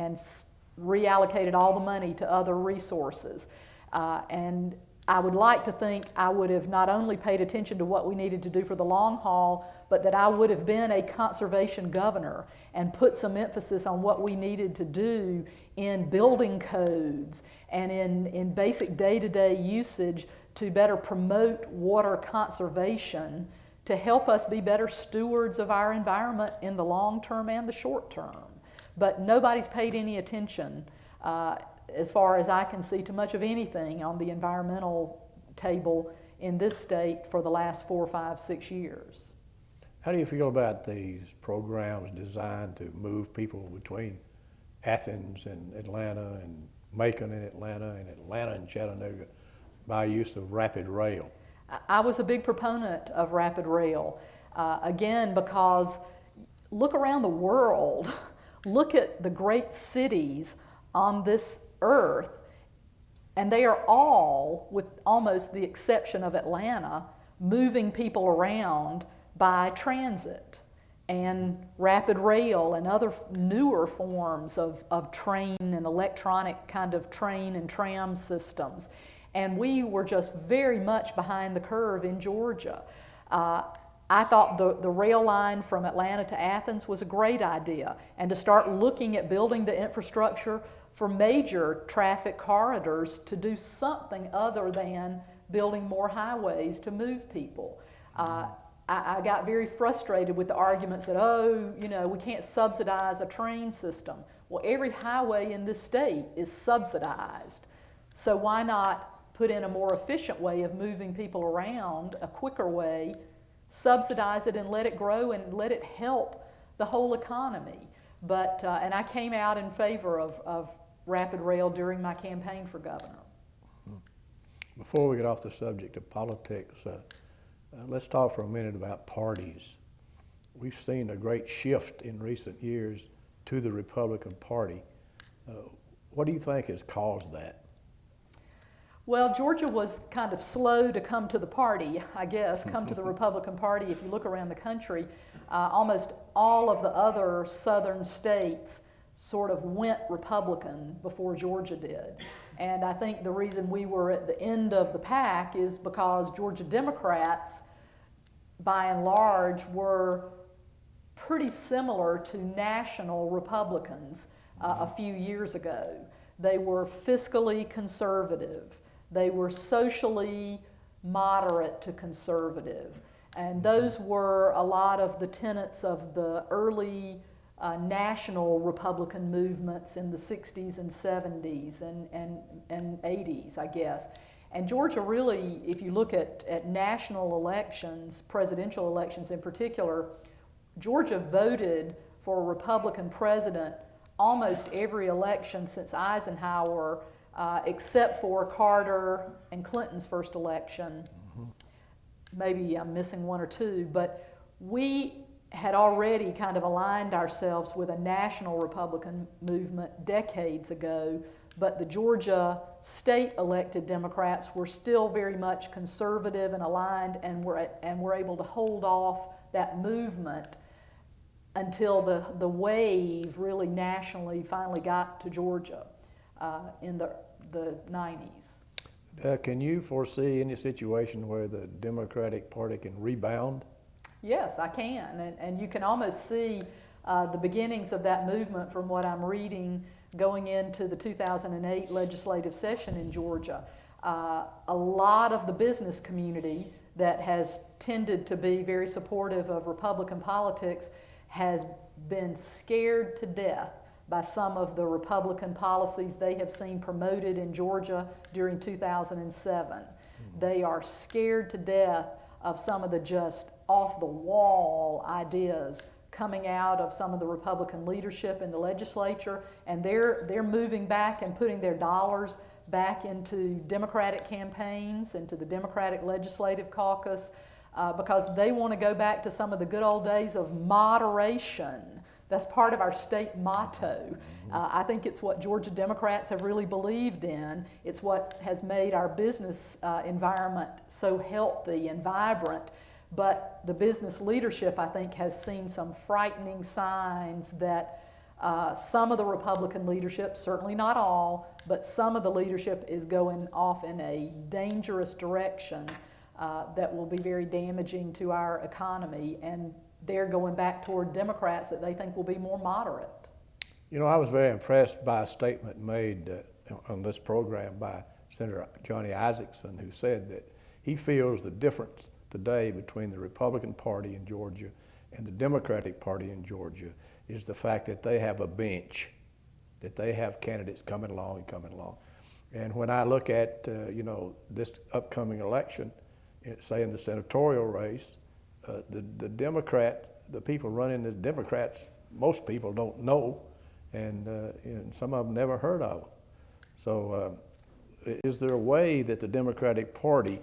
reallocated all the money to other resources. And I would like to think I would have not only paid attention to what we needed to do for the long haul, but that I would have been a conservation governor and put some emphasis on what we needed to do in building codes and in basic day-to-day usage to better promote water conservation to help us be better stewards of our environment in the long term and the short term. But nobody's paid any attention as far as I can see, to much of anything on the environmental table in this state for the last 4, 5, 6 years. How do you feel about these programs designed to move people between Athens and Atlanta and Macon and Atlanta and Chattanooga by use of rapid rail? I was a big proponent of rapid rail, again, because look around the world, look at the great cities on this earth, and they are all, with almost the exception of Atlanta, moving people around by transit. and rapid rail and other newer forms of train and electronic kind of train and tram systems. And we were just very much behind the curve in Georgia. I thought the rail line from Atlanta to Athens was a great idea, and to start looking at building the infrastructure for major traffic corridors to do something other than building more highways to move people. I got very frustrated with the arguments that, we can't subsidize a train system. Well, every highway in this state is subsidized. So why not put in a more efficient way of moving people around, a quicker way, subsidize it and let it grow and let it help the whole economy? But, and I came out in favor of rapid rail during my campaign for governor. Before we get off the subject of politics, let's talk for a minute about parties. We've seen a great shift in recent years to the Republican Party. What do you think has caused that? Well, Georgia was kind of slow to come to the party, I guess, come to the Republican Party. If you look around the country, almost all of the other southern states sort of went Republican before Georgia did. And I think the reason we were at the end of the pack is because Georgia Democrats, by and large, were pretty similar to national Republicans a few years ago. They were fiscally conservative. They were socially moderate to conservative. And those were a lot of the tenets of the early national Republican movements in the 60s and 70s and 80s, I guess. And Georgia really, if you look at national elections, presidential elections in particular, Georgia voted for a Republican president almost every election since Eisenhower, except for Carter and Clinton's first election. Maybe I'm missing one or two, but we had already kind of aligned ourselves with a national Republican movement decades ago, but the Georgia state elected Democrats were still very much conservative and aligned, and were able to hold off that movement until the wave really nationally finally got to Georgia in the 90s. Can you foresee any situation where the Democratic Party can rebound? Yes, I can, and you can almost see the beginnings of that movement from what I'm reading going into the 2008 legislative session in Georgia. A lot of the business community that has tended to be very supportive of Republican politics has been scared to death by some of the Republican policies they have seen promoted in Georgia during 2007. They are scared to death of some of the just off-the-wall ideas coming out of some of the Republican leadership in the legislature, and they're moving back and putting their dollars back into Democratic campaigns, into the Democratic Legislative Caucus, because they want to go back to some of the good old days of moderation. That's part of our state motto. I think it's what Georgia Democrats have really believed in. It's what has made our business environment so healthy and vibrant. But the business leadership, I think, has seen some frightening signs that some of the Republican leadership, certainly not all, but some of the leadership is going off in a dangerous direction that will be very damaging to our economy. And they're going back toward Democrats that they think will be more moderate. You know, I was very impressed by a statement made on this program by Senator Johnny Isakson, who said that he feels the difference today between the Republican Party in Georgia and the Democratic Party in Georgia is the fact that they have a bench, that they have candidates coming along. And when I look at, this upcoming election, say in the senatorial race, the people running as Democrats, most people don't know, and some of them never heard of them. So is there a way that the Democratic Party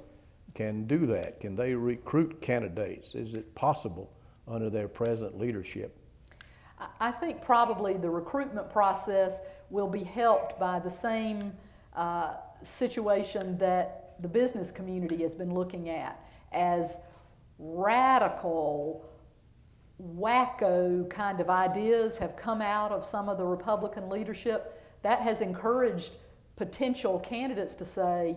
can do that? Can they recruit candidates? Is it possible under their present leadership? I think probably the recruitment process will be helped by the same situation that the business community has been looking at as radical wacko kind of ideas have come out of some of the Republican leadership, that has encouraged potential candidates to say,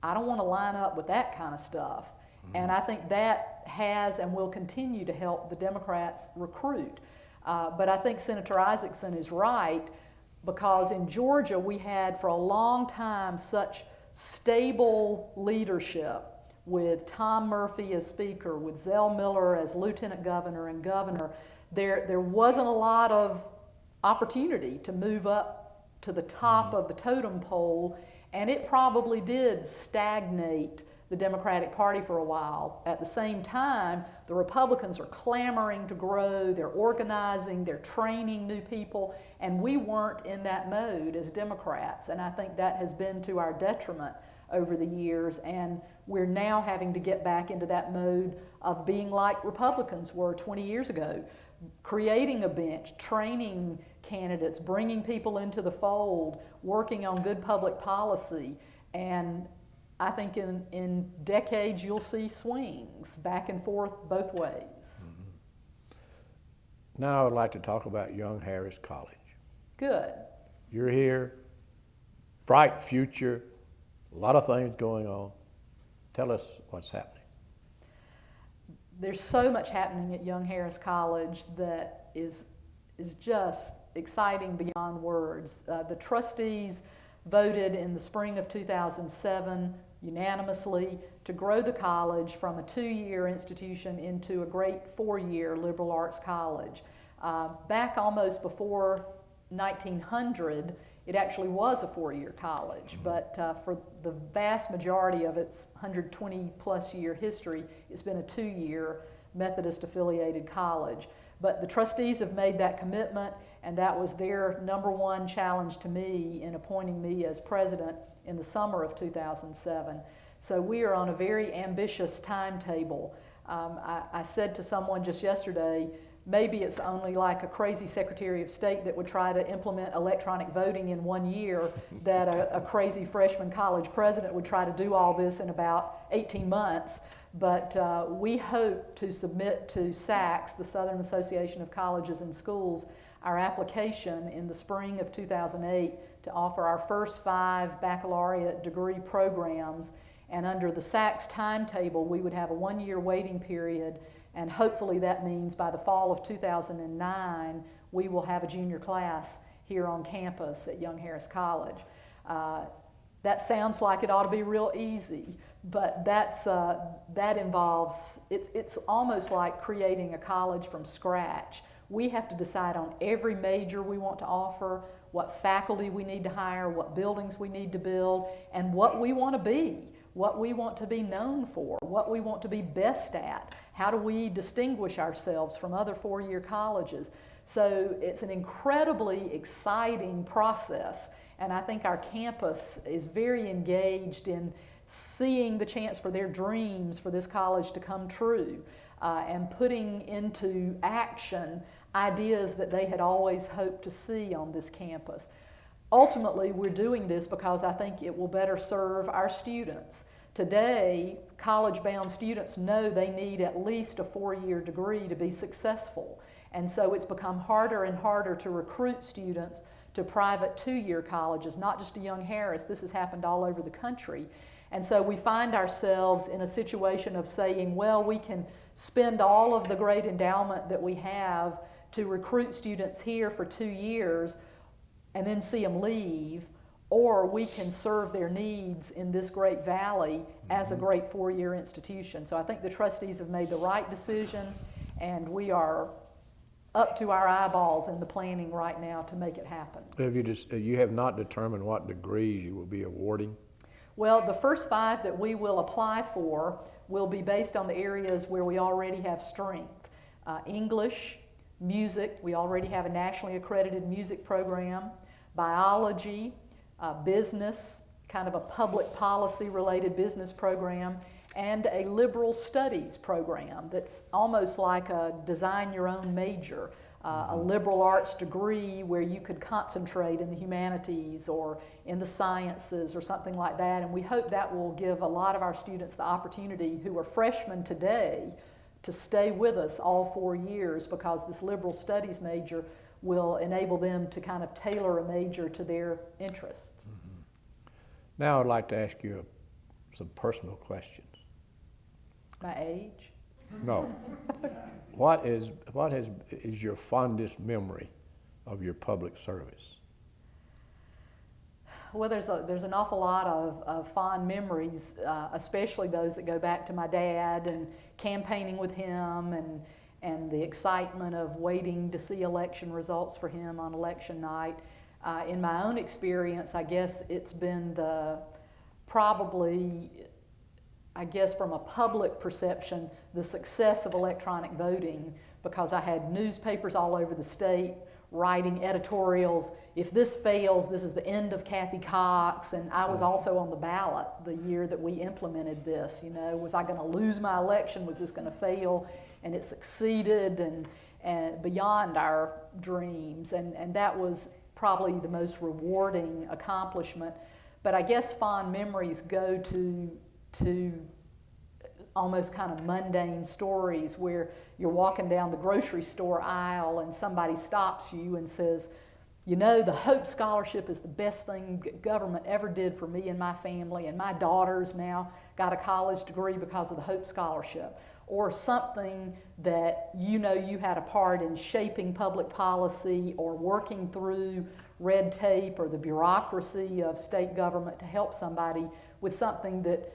I don't want to line up with that kind of stuff. And I think that has and will continue to help the Democrats recruit. But I think Senator Isaacson is right, because in Georgia we had for a long time such stable leadership with Tom Murphy as Speaker, with Zell Miller as Lieutenant Governor and Governor. There wasn't a lot of opportunity to move up to the top of the totem pole, and it probably did stagnate the Democratic Party for a while. At the same time, the Republicans are clamoring to grow, they're organizing, they're training new people, and we weren't in that mode as Democrats, and I think that has been to our detriment over the years, and we're now having to get back into that mode of being like Republicans were 20 years ago, creating a bench, training candidates, bringing people into the fold, working on good public policy, and I think in decades you'll see swings back and forth both ways. Now I would like to talk about Young Harris College. Good. You're here, bright future, a lot of things going on. Tell us what's happening. There's so much happening at Young Harris College that is just exciting beyond words. The trustees voted in the spring of 2007 unanimously to grow the college from a 2-year institution into a great 4-year liberal arts college. Back almost before 1900, it actually was a 4-year college, but for the vast majority of its 120 plus year history, it's been a 2-year Methodist affiliated college. But the trustees have made that commitment, and that was their number one challenge to me in appointing me as president in the summer of 2007. So we are on a very ambitious timetable. I said to someone just yesterday, maybe it's only like a crazy Secretary of State that would try to implement electronic voting in 1 year, that a crazy freshman college president would try to do all this in about 18 months. But we hope to submit to SACS, the Southern Association of Colleges and Schools, our application in the spring of 2008 to offer our first 5 baccalaureate degree programs. And under the SACS timetable, we would have a 1-year waiting period, and hopefully that means by the fall of 2009, we will have a junior class here on campus at Young Harris College. That sounds like it ought to be real easy, but that involves, it's almost like creating a college from scratch. We have to decide on every major we want to offer, what faculty we need to hire, what buildings we need to build, and what we want to be, what we want to be known for, what we want to be best at. How do we distinguish ourselves from other 4-year colleges? So it's an incredibly exciting process, and I think our campus is very engaged in seeing the chance for their dreams for this college to come true, and putting into action ideas that they had always hoped to see on this campus. Ultimately, we're doing this because I think it will better serve our students. Today, college-bound students know they need at least a 4-year degree to be successful. And so it's become harder and harder to recruit students to private 2-year colleges, not just to Young Harris. This has happened all over the country. And so we find ourselves in a situation of saying, well, we can spend all of the great endowment that we have to recruit students here for 2 years and then see them leave, or we can serve their needs in this great valley as a great 4-year institution. So I think the trustees have made the right decision, and we are up to our eyeballs in the planning right now to make it happen. You have not determined what degrees you will be awarding? Well, the first 5 that we will apply for will be based on the areas where we already have strength. English, music, we already have a nationally accredited music program, biology, business, kind of a public policy related business program, and a liberal studies program that's almost like a design your own major, a liberal arts degree where you could concentrate in the humanities or in the sciences or something like that. And we hope that will give a lot of our students the opportunity who are freshmen today to stay with us all 4 years, because this liberal studies major will enable them to kind of tailor a major to their interests. Mm-hmm. Now I'd like to ask you some personal questions. My age? No. What is your fondest memory of your public service? Well, there's an awful lot of fond memories, especially those that go back to my dad and campaigning with him, and the excitement of waiting to see election results for him on election night. In my own experience, I guess it's been probably from a public perception, the success of electronic voting, because I had newspapers all over the state writing editorials. If this fails, this is the end of Kathy Cox. And I was also on the ballot the year that we implemented this. Was I going to lose my election? Was this going to fail? And it succeeded, and beyond our dreams. And that was probably the most rewarding accomplishment. But I guess fond memories go to almost kind of mundane stories where you're walking down the grocery store aisle and somebody stops you and says, the Hope Scholarship is the best thing government ever did for me and my family, and my daughter's now got a college degree because of the Hope Scholarship. Or something that you had a part in shaping public policy or working through red tape or the bureaucracy of state government to help somebody with something that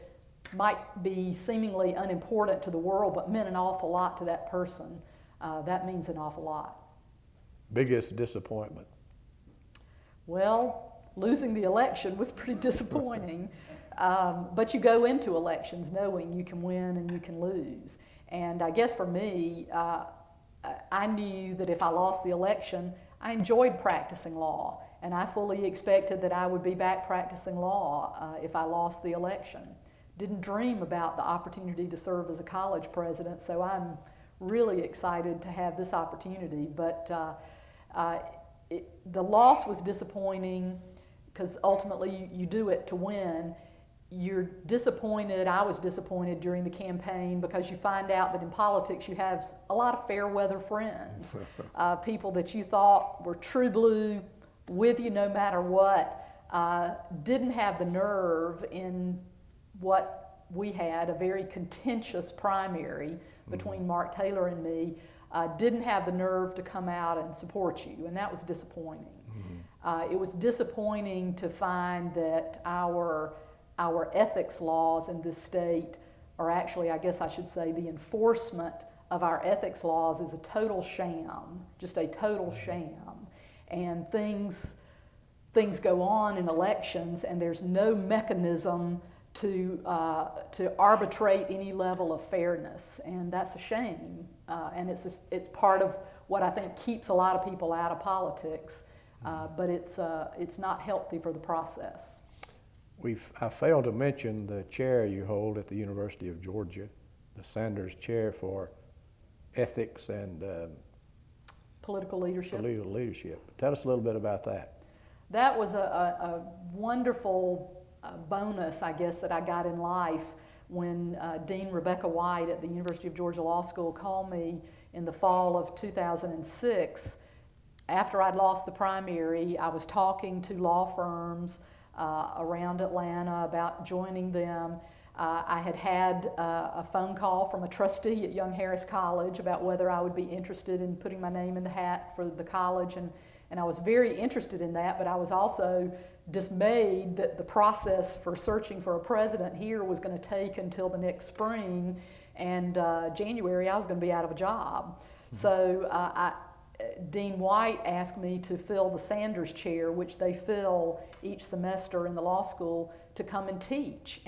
might be seemingly unimportant to the world but meant an awful lot to that person. That means an awful lot. Biggest disappointment? Well, losing the election was pretty disappointing. But you go into elections knowing you can win and you can lose. And I guess for me, I knew that if I lost the election, I enjoyed practicing law. And I fully expected that I would be back practicing law if I lost the election. Didn't dream about the opportunity to serve as a college president, so I'm really excited to have this opportunity. But the loss was disappointing because ultimately you do it to win. You're disappointed. I was disappointed during the campaign because you find out that in politics you have a lot of fair weather friends, people that you thought were true blue, with you no matter what, didn't have the nerve in what we had, a very contentious primary between Mark Taylor and me, didn't have the nerve to come out and support you, and that was disappointing. It was disappointing to find that our ethics laws in this state are actually, I guess I should say, the enforcement of our ethics laws is a total sham, just a total sham. And things go on in elections, and there's no mechanism to arbitrate any level of fairness, and that's a shame. And it's part of what I think keeps a lot of people out of politics, but it's not healthy for the process. I failed to mention the chair you hold at the University of Georgia, the Sanders Chair for Ethics and Political Leadership. Tell us a little bit about that. That was a wonderful bonus, I guess, that I got in life when Dean Rebecca White at the University of Georgia Law School called me in the fall of 2006. After I'd lost the primary, I was talking to law firms around Atlanta about joining them. I had a phone call from a trustee at Young Harris College about whether I would be interested in putting my name in the hat for the college, and I was very interested in that, but I was also dismayed that the process for searching for a president here was going to take until the next spring, and January I was going to be out of a job. So Dean White asked me to fill the Sanders Chair, which they fill each semester in the law school, to come and teach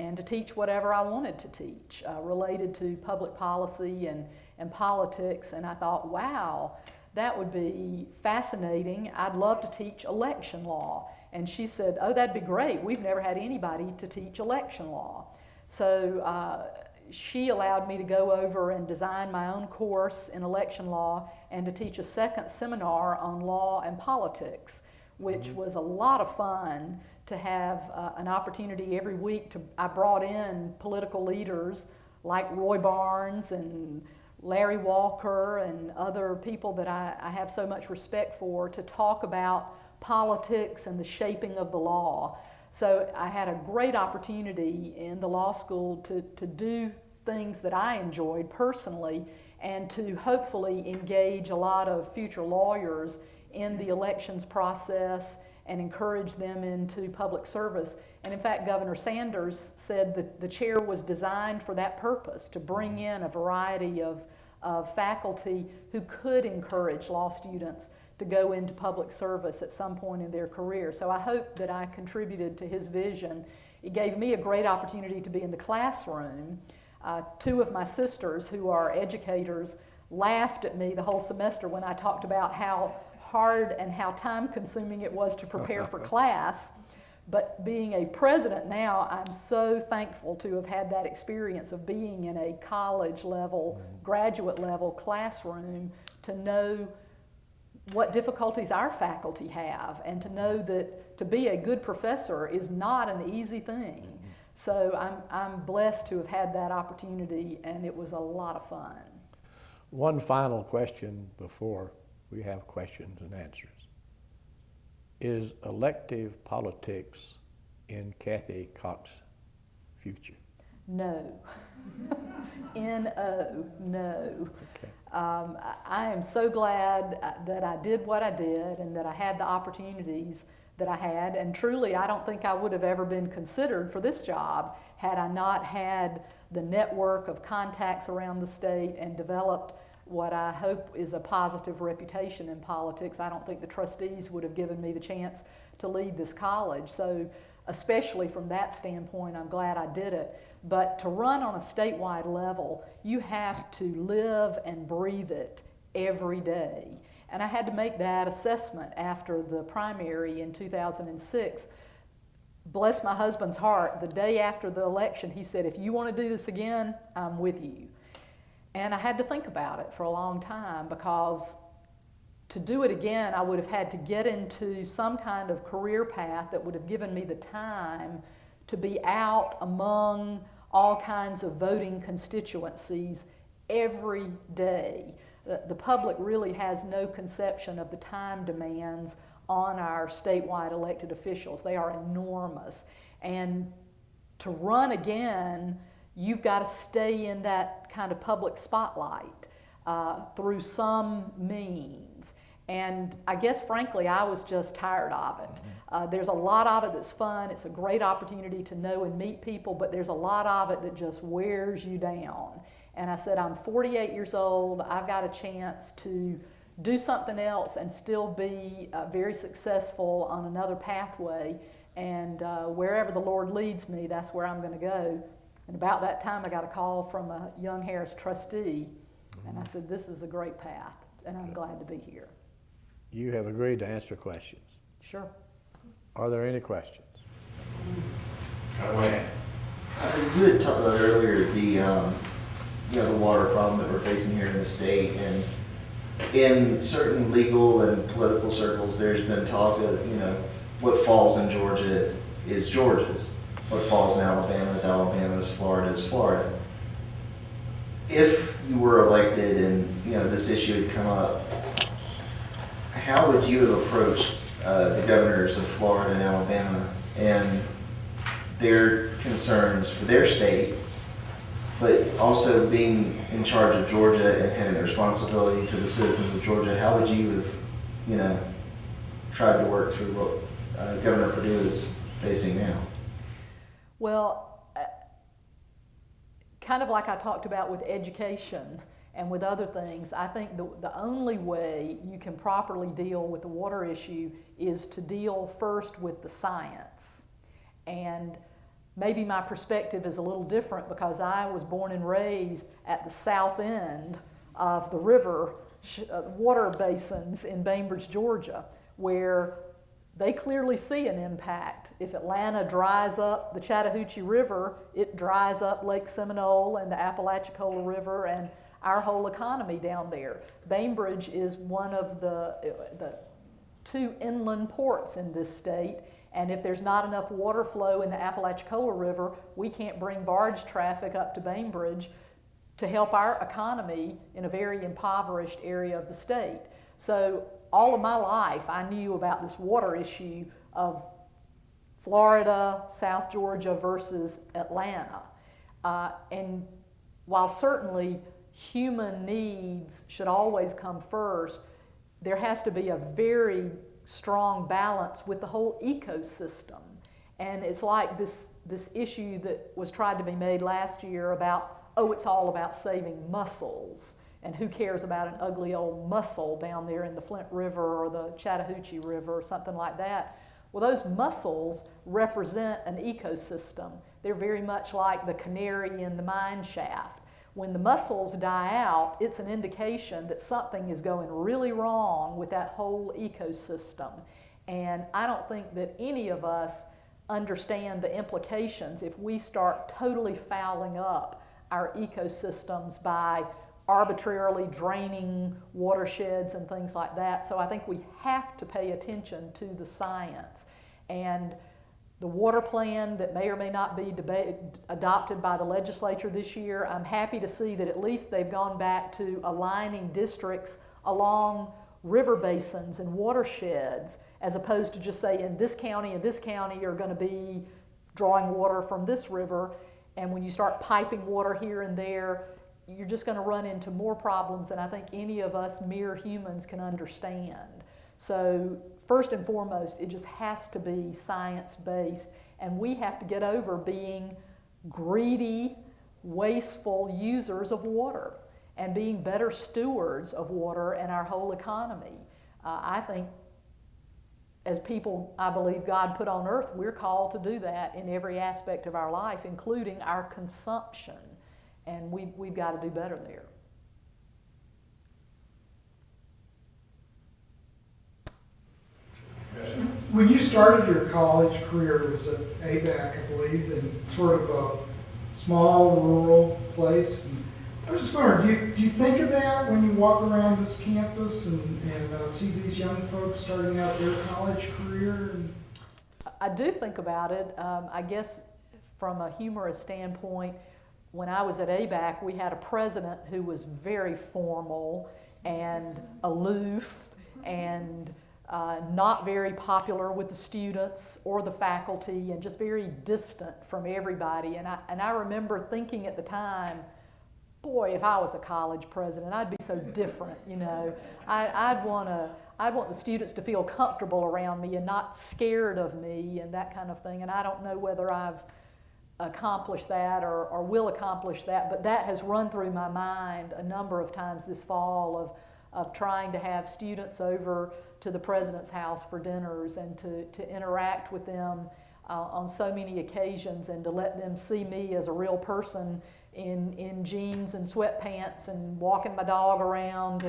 whatever I wanted to teach related to public policy and politics. And I thought, wow, that would be fascinating. I'd love to teach election law. And she said, oh, that'd be great. We've never had anybody to teach election law. So she allowed me to go over and design my own course in election law and to teach a second seminar on law and politics, which was a lot of fun to have an opportunity every week. I brought in political leaders like Roy Barnes and Larry Walker and other people that I have so much respect for to talk about politics and the shaping of the law. So I had a great opportunity in the law school to do things that I enjoyed personally and to hopefully engage a lot of future lawyers in the elections process and encourage them into public service. And in fact, Governor Sanders said that the chair was designed for that purpose, to bring in a variety of faculty who could encourage law students to go into public service at some point in their career. So I hope that I contributed to his vision. It gave me a great opportunity to be in the classroom. Two of my sisters, who are educators, laughed at me the whole semester when I talked about how hard and how time-consuming it was to prepare for class. But being a president now, I'm so thankful to have had that experience of being in a college level, graduate level classroom, to know what difficulties our faculty have, and to know that to be a good professor is not an easy thing. So I'm blessed to have had that opportunity, and it was a lot of fun. One final question before we have questions and answers. Is elective politics in Kathy Cox's future? No. N-O, no. Okay. I am so glad that I did what I did and that I had the opportunities that I had. And truly, I don't think I would have ever been considered for this job had I not had the network of contacts around the state and developed what I hope is a positive reputation in politics. I don't think the trustees would have given me the chance to lead this college. So especially from that standpoint, I'm glad I did it. But to run on a statewide level, you have to live and breathe it every day. And I had to make that assessment after the primary in 2006. Bless my husband's heart, the day after the election, he said, if you want to do this again, I'm with you. And I had to think about it for a long time, because to do it again, I would have had to get into some kind of career path that would have given me the time to be out among all kinds of voting constituencies every day. The public really has no conception of the time demands on our statewide elected officials. They are enormous. And to run again, you've got to stay in that kind of public spotlight through some means. And I guess, frankly, I was just tired of it. There's a lot of it that's fun. It's a great opportunity to know and meet people, but there's a lot of it that just wears you down. And I said, I'm 48 years old. I've got a chance to do something else and still be very successful on another pathway. And wherever the Lord leads me, that's where I'm going to go. And about that time, I got a call from a Young Harris trustee, and I said, this is a great path, and I'm glad to be here. You have agreed to answer questions. Sure. Are there any questions? You had talked about earlier the the water problem that we're facing here in the state, and in certain legal and political circles, there's been talk of what falls in Georgia is Georgia's. What falls in Alabama is Alabama's, Florida is Florida. If you were elected and this issue had come up, how would you have approached the governors of Florida and Alabama and their concerns for their state, but also being in charge of Georgia and having the responsibility to the citizens of Georgia? How would you have, tried to work through what Governor Perdue is facing now? Well, kind of like I talked about with education and with other things, I think the only way you can properly deal with the water issue is to deal first with the science. And maybe my perspective is a little different because I was born and raised at the south end of the river water basins in Bainbridge, Georgia, where they clearly see an impact. If Atlanta dries up the Chattahoochee River, it dries up Lake Seminole and the Apalachicola River and our whole economy down there. Bainbridge is one of the two inland ports in this state, and if there's not enough water flow in the Apalachicola River, we can't bring barge traffic up to Bainbridge to help our economy in a very impoverished area of the state. So all of my life, I knew about this water issue of Florida, South Georgia versus Atlanta. And while certainly human needs should always come first, there has to be a very strong balance with the whole ecosystem. And it's like this issue that was tried to be made last year about, oh, it's all about saving mussels. And who cares about an ugly old mussel down there in the Flint River or the Chattahoochee River or something like that? Well, those mussels represent an ecosystem. They're very much like the canary in the mine shaft. When the mussels die out, it's an indication that something is going really wrong with that whole ecosystem. And I don't think that any of us understand the implications if we start totally fouling up our ecosystems by arbitrarily draining watersheds and things like that. So I think we have to pay attention to the science. And the water plan that may or may not be adopted by the legislature this year, I'm happy to see that at least they've gone back to aligning districts along river basins and watersheds, as opposed to just saying this county and this county are going to be drawing water from this river. And when you start piping water here and there, you're just going to run into more problems than I think any of us mere humans can understand. So first and foremost, it just has to be science-based, and we have to get over being greedy, wasteful users of water and being better stewards of water and our whole economy. I think as people, I believe God put on earth, we're called to do that in every aspect of our life, including our consumption. And we've got to do better there. When you started your college career, it was at ABAC, I believe, in sort of a small rural place. And I was just wondering, do you think of that when you walk around this campus and see these young folks starting out their college career? I do think about it. I guess from a humorous standpoint, when I was at ABAC, we had a president who was very formal and aloof and not very popular with the students or the faculty, and just very distant from everybody. And I remember thinking at the time, boy, if I was a college president, I'd be so different, you know. I'd want the students to feel comfortable around me and not scared of me and that kind of thing. And I don't know whether I've accomplish that or will accomplish that, but that has run through my mind a number of times this fall of trying to have students over to the president's house for dinners and to interact with them on so many occasions, and to let them see me as a real person in jeans and sweatpants and walking my dog around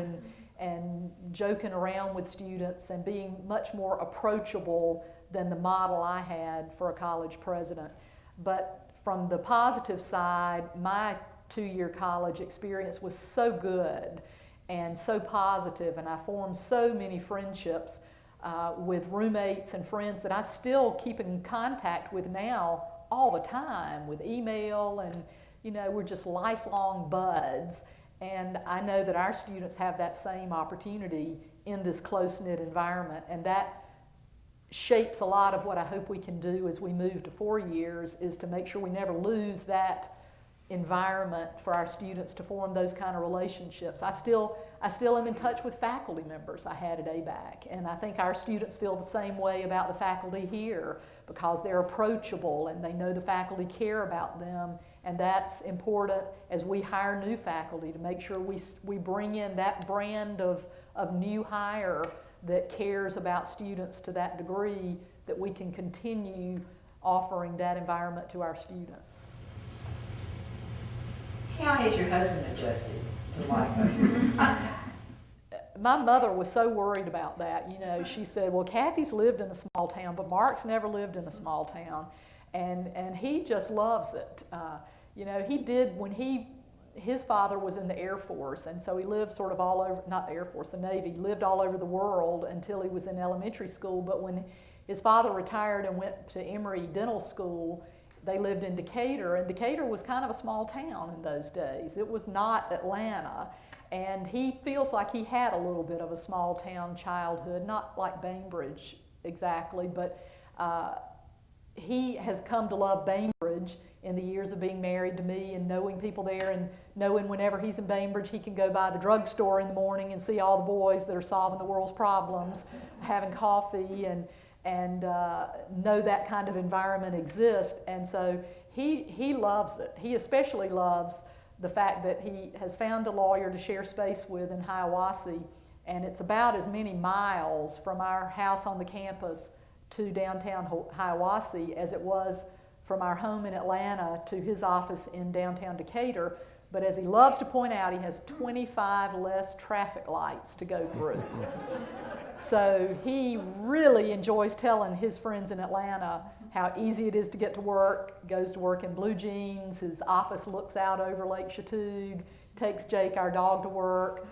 and joking around with students and being much more approachable than the model I had for a college president. But from the positive side, my 2-year college experience was so good and so positive, and I formed so many friendships with roommates and friends that I still keep in contact with now all the time with email, and you know, we're just lifelong buds. And I know that our students have that same opportunity in this close-knit environment, and that shapes a lot of what I hope we can do as we move to 4 years, is to make sure we never lose that environment for our students to form those kind of relationships. I still am in touch with faculty members I had at ABAC, and I think our students feel the same way about the faculty here, because they're approachable and they know the faculty care about them, and that's important as we hire new faculty, to make sure we bring in that brand of new hire that cares about students to that degree, that we can continue offering that environment to our students. How has your husband adjusted to life? My mother was so worried about that. You know, she said, well, Kathy's lived in a small town, but Mark's never lived in a small town. And he just loves it. You know, he did when his father was in the Air Force, and so he lived sort of all over, not the Air Force, the Navy, lived all over the world until he was in elementary school. But when his father retired and went to Emory Dental School, they lived in Decatur, and Decatur was kind of a small town in those days. It was not Atlanta. And he feels like he had a little bit of a small town childhood, not like Bainbridge exactly, but he has come to love Bainbridge in the years of being married to me and knowing people there, and knowing whenever he's in Bainbridge he can go by the drugstore in the morning and see all the boys that are solving the world's problems, having coffee, and know that kind of environment exists. And so he loves it. He especially loves the fact that he has found a lawyer to share space with in Hiawassee, and it's about as many miles from our house on the campus to downtown Hiawassee as it was from our home in Atlanta to his office in downtown Decatur. But as he loves to point out, he has 25 less traffic lights to go through. So he really enjoys telling his friends in Atlanta how easy it is to get to work, goes to work in blue jeans, his office looks out over Lake Chatuge, takes Jake, our dog, to work.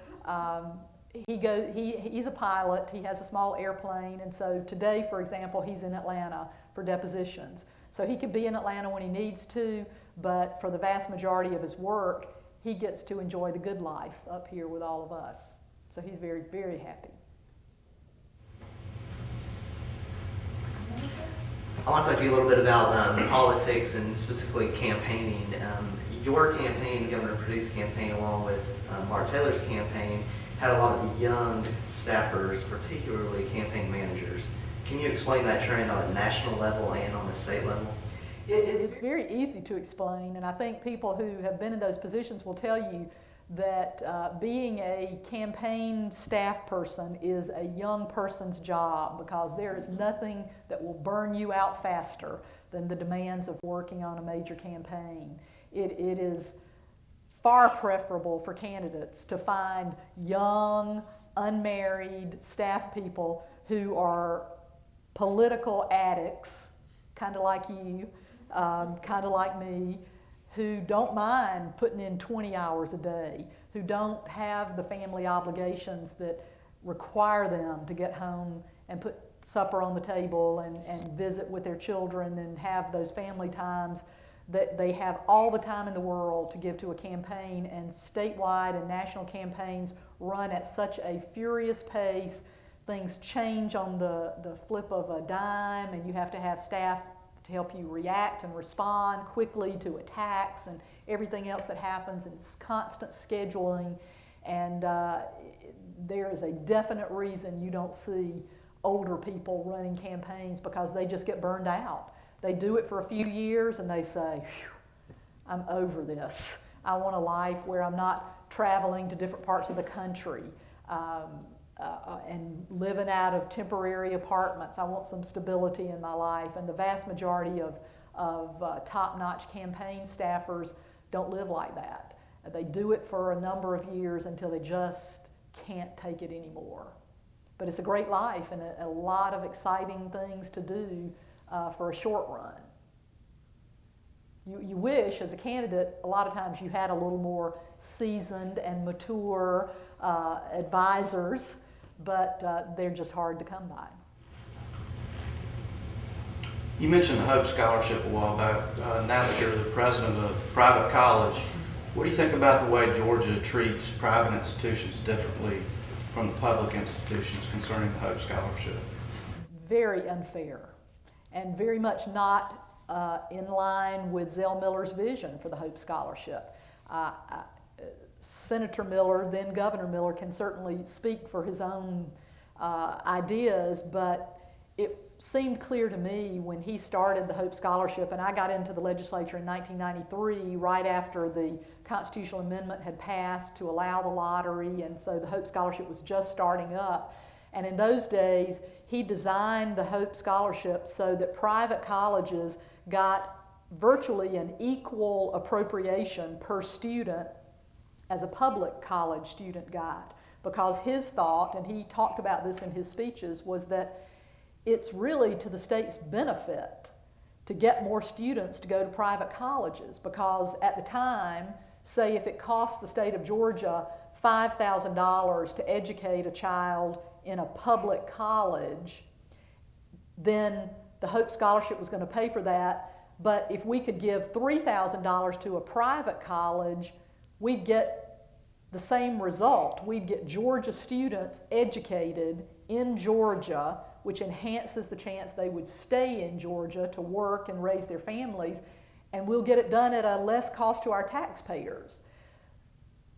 He's a pilot, he has a small airplane, and so today, for example, he's in Atlanta for depositions. So he could be in Atlanta when he needs to, but for the vast majority of his work, he gets to enjoy the good life up here with all of us. So he's very, very happy. I want to talk to you a little bit about politics and specifically campaigning. Your campaign, Governor Perdue's campaign, along with Mark Taylor's campaign, had a lot of young staffers, particularly campaign managers. Can you explain that trend on a national level and on a state level? It's very easy to explain, and I think people who have been in those positions will tell you that being a campaign staff person is a young person's job, because there is nothing that will burn you out faster than the demands of working on a major campaign. It is far preferable for candidates to find young, unmarried staff people who are political addicts, kind of like you, kind of like me, who don't mind putting in 20 hours a day, who don't have the family obligations that require them to get home and put supper on the table and visit with their children and have those family times that they have all the time in the world to give to a campaign. And statewide and national campaigns run at such a furious pace. Things change on the flip of a dime, and you have to have staff to help you react and respond quickly to attacks and everything else that happens, and it's constant scheduling. And there is a definite reason you don't see older people running campaigns, because they just get burned out. They do it for a few years and they say, I'm over this. I want a life where I'm not traveling to different parts of the country and living out of temporary apartments. I want some stability in my life. And the vast majority of top-notch campaign staffers don't live like that. They do it for a number of years until they just can't take it anymore. But it's a great life and a lot of exciting things to do for a short run. You wish, as a candidate, a lot of times you had a little more seasoned and mature advisors, but they're just hard to come by. You mentioned the Hope Scholarship a while back. Now that you're the president of a private college, what do you think about the way Georgia treats private institutions differently from the public institutions concerning the Hope Scholarship? It's very unfair and very much not in line with Zell Miller's vision for the Hope Scholarship. Senator Miller, then Governor Miller, can certainly speak for his own ideas, but it seemed clear to me when he started the Hope Scholarship, and I got into the legislature in 1993, right after the constitutional amendment had passed to allow the lottery, and so the Hope Scholarship was just starting up. And in those days, he designed the Hope Scholarship so that private colleges got virtually an equal appropriation per student as a public college student got. Because his thought, and he talked about this in his speeches, was that it's really to the state's benefit to get more students to go to private colleges, because at the time, say if it cost the state of Georgia $5,000 to educate a child in a public college, then the Hope Scholarship was going to pay for that, But if we could give $3,000 to a private college, we'd get the same result. We'd get Georgia students educated in Georgia, which enhances the chance they would stay in Georgia to work and raise their families, and we'll get it done at a less cost to our taxpayers.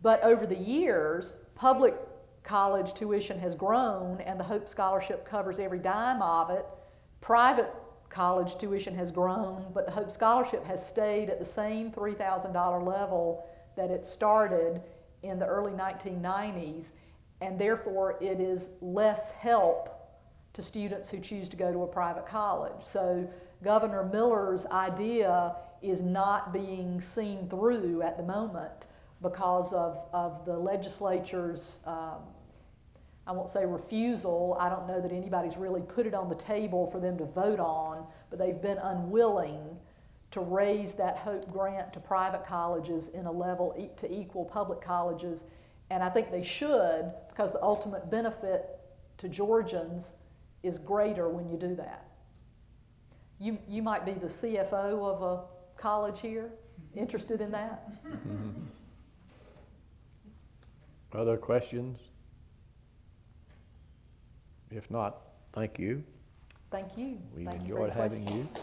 But over the years, public college tuition has grown, and the Hope Scholarship covers every dime of it. Private college tuition has grown, but the Hope Scholarship has stayed at the same $3,000 level that it started in the early 1990s, and therefore it is less help to students who choose to go to a private college. So Governor Miller's idea is not being seen through at the moment because of the legislature's, I won't say refusal. I don't know that anybody's really put it on the table for them to vote on, but they've been unwilling to raise that Hope grant to private colleges in a level to equal public colleges. And I think they should, because the ultimate benefit to Georgians is greater when you do that. You might be the CFO of a college here, interested in that? Other questions? If not, thank you. Thank you. We've Thank you for enjoyed your having you. questions.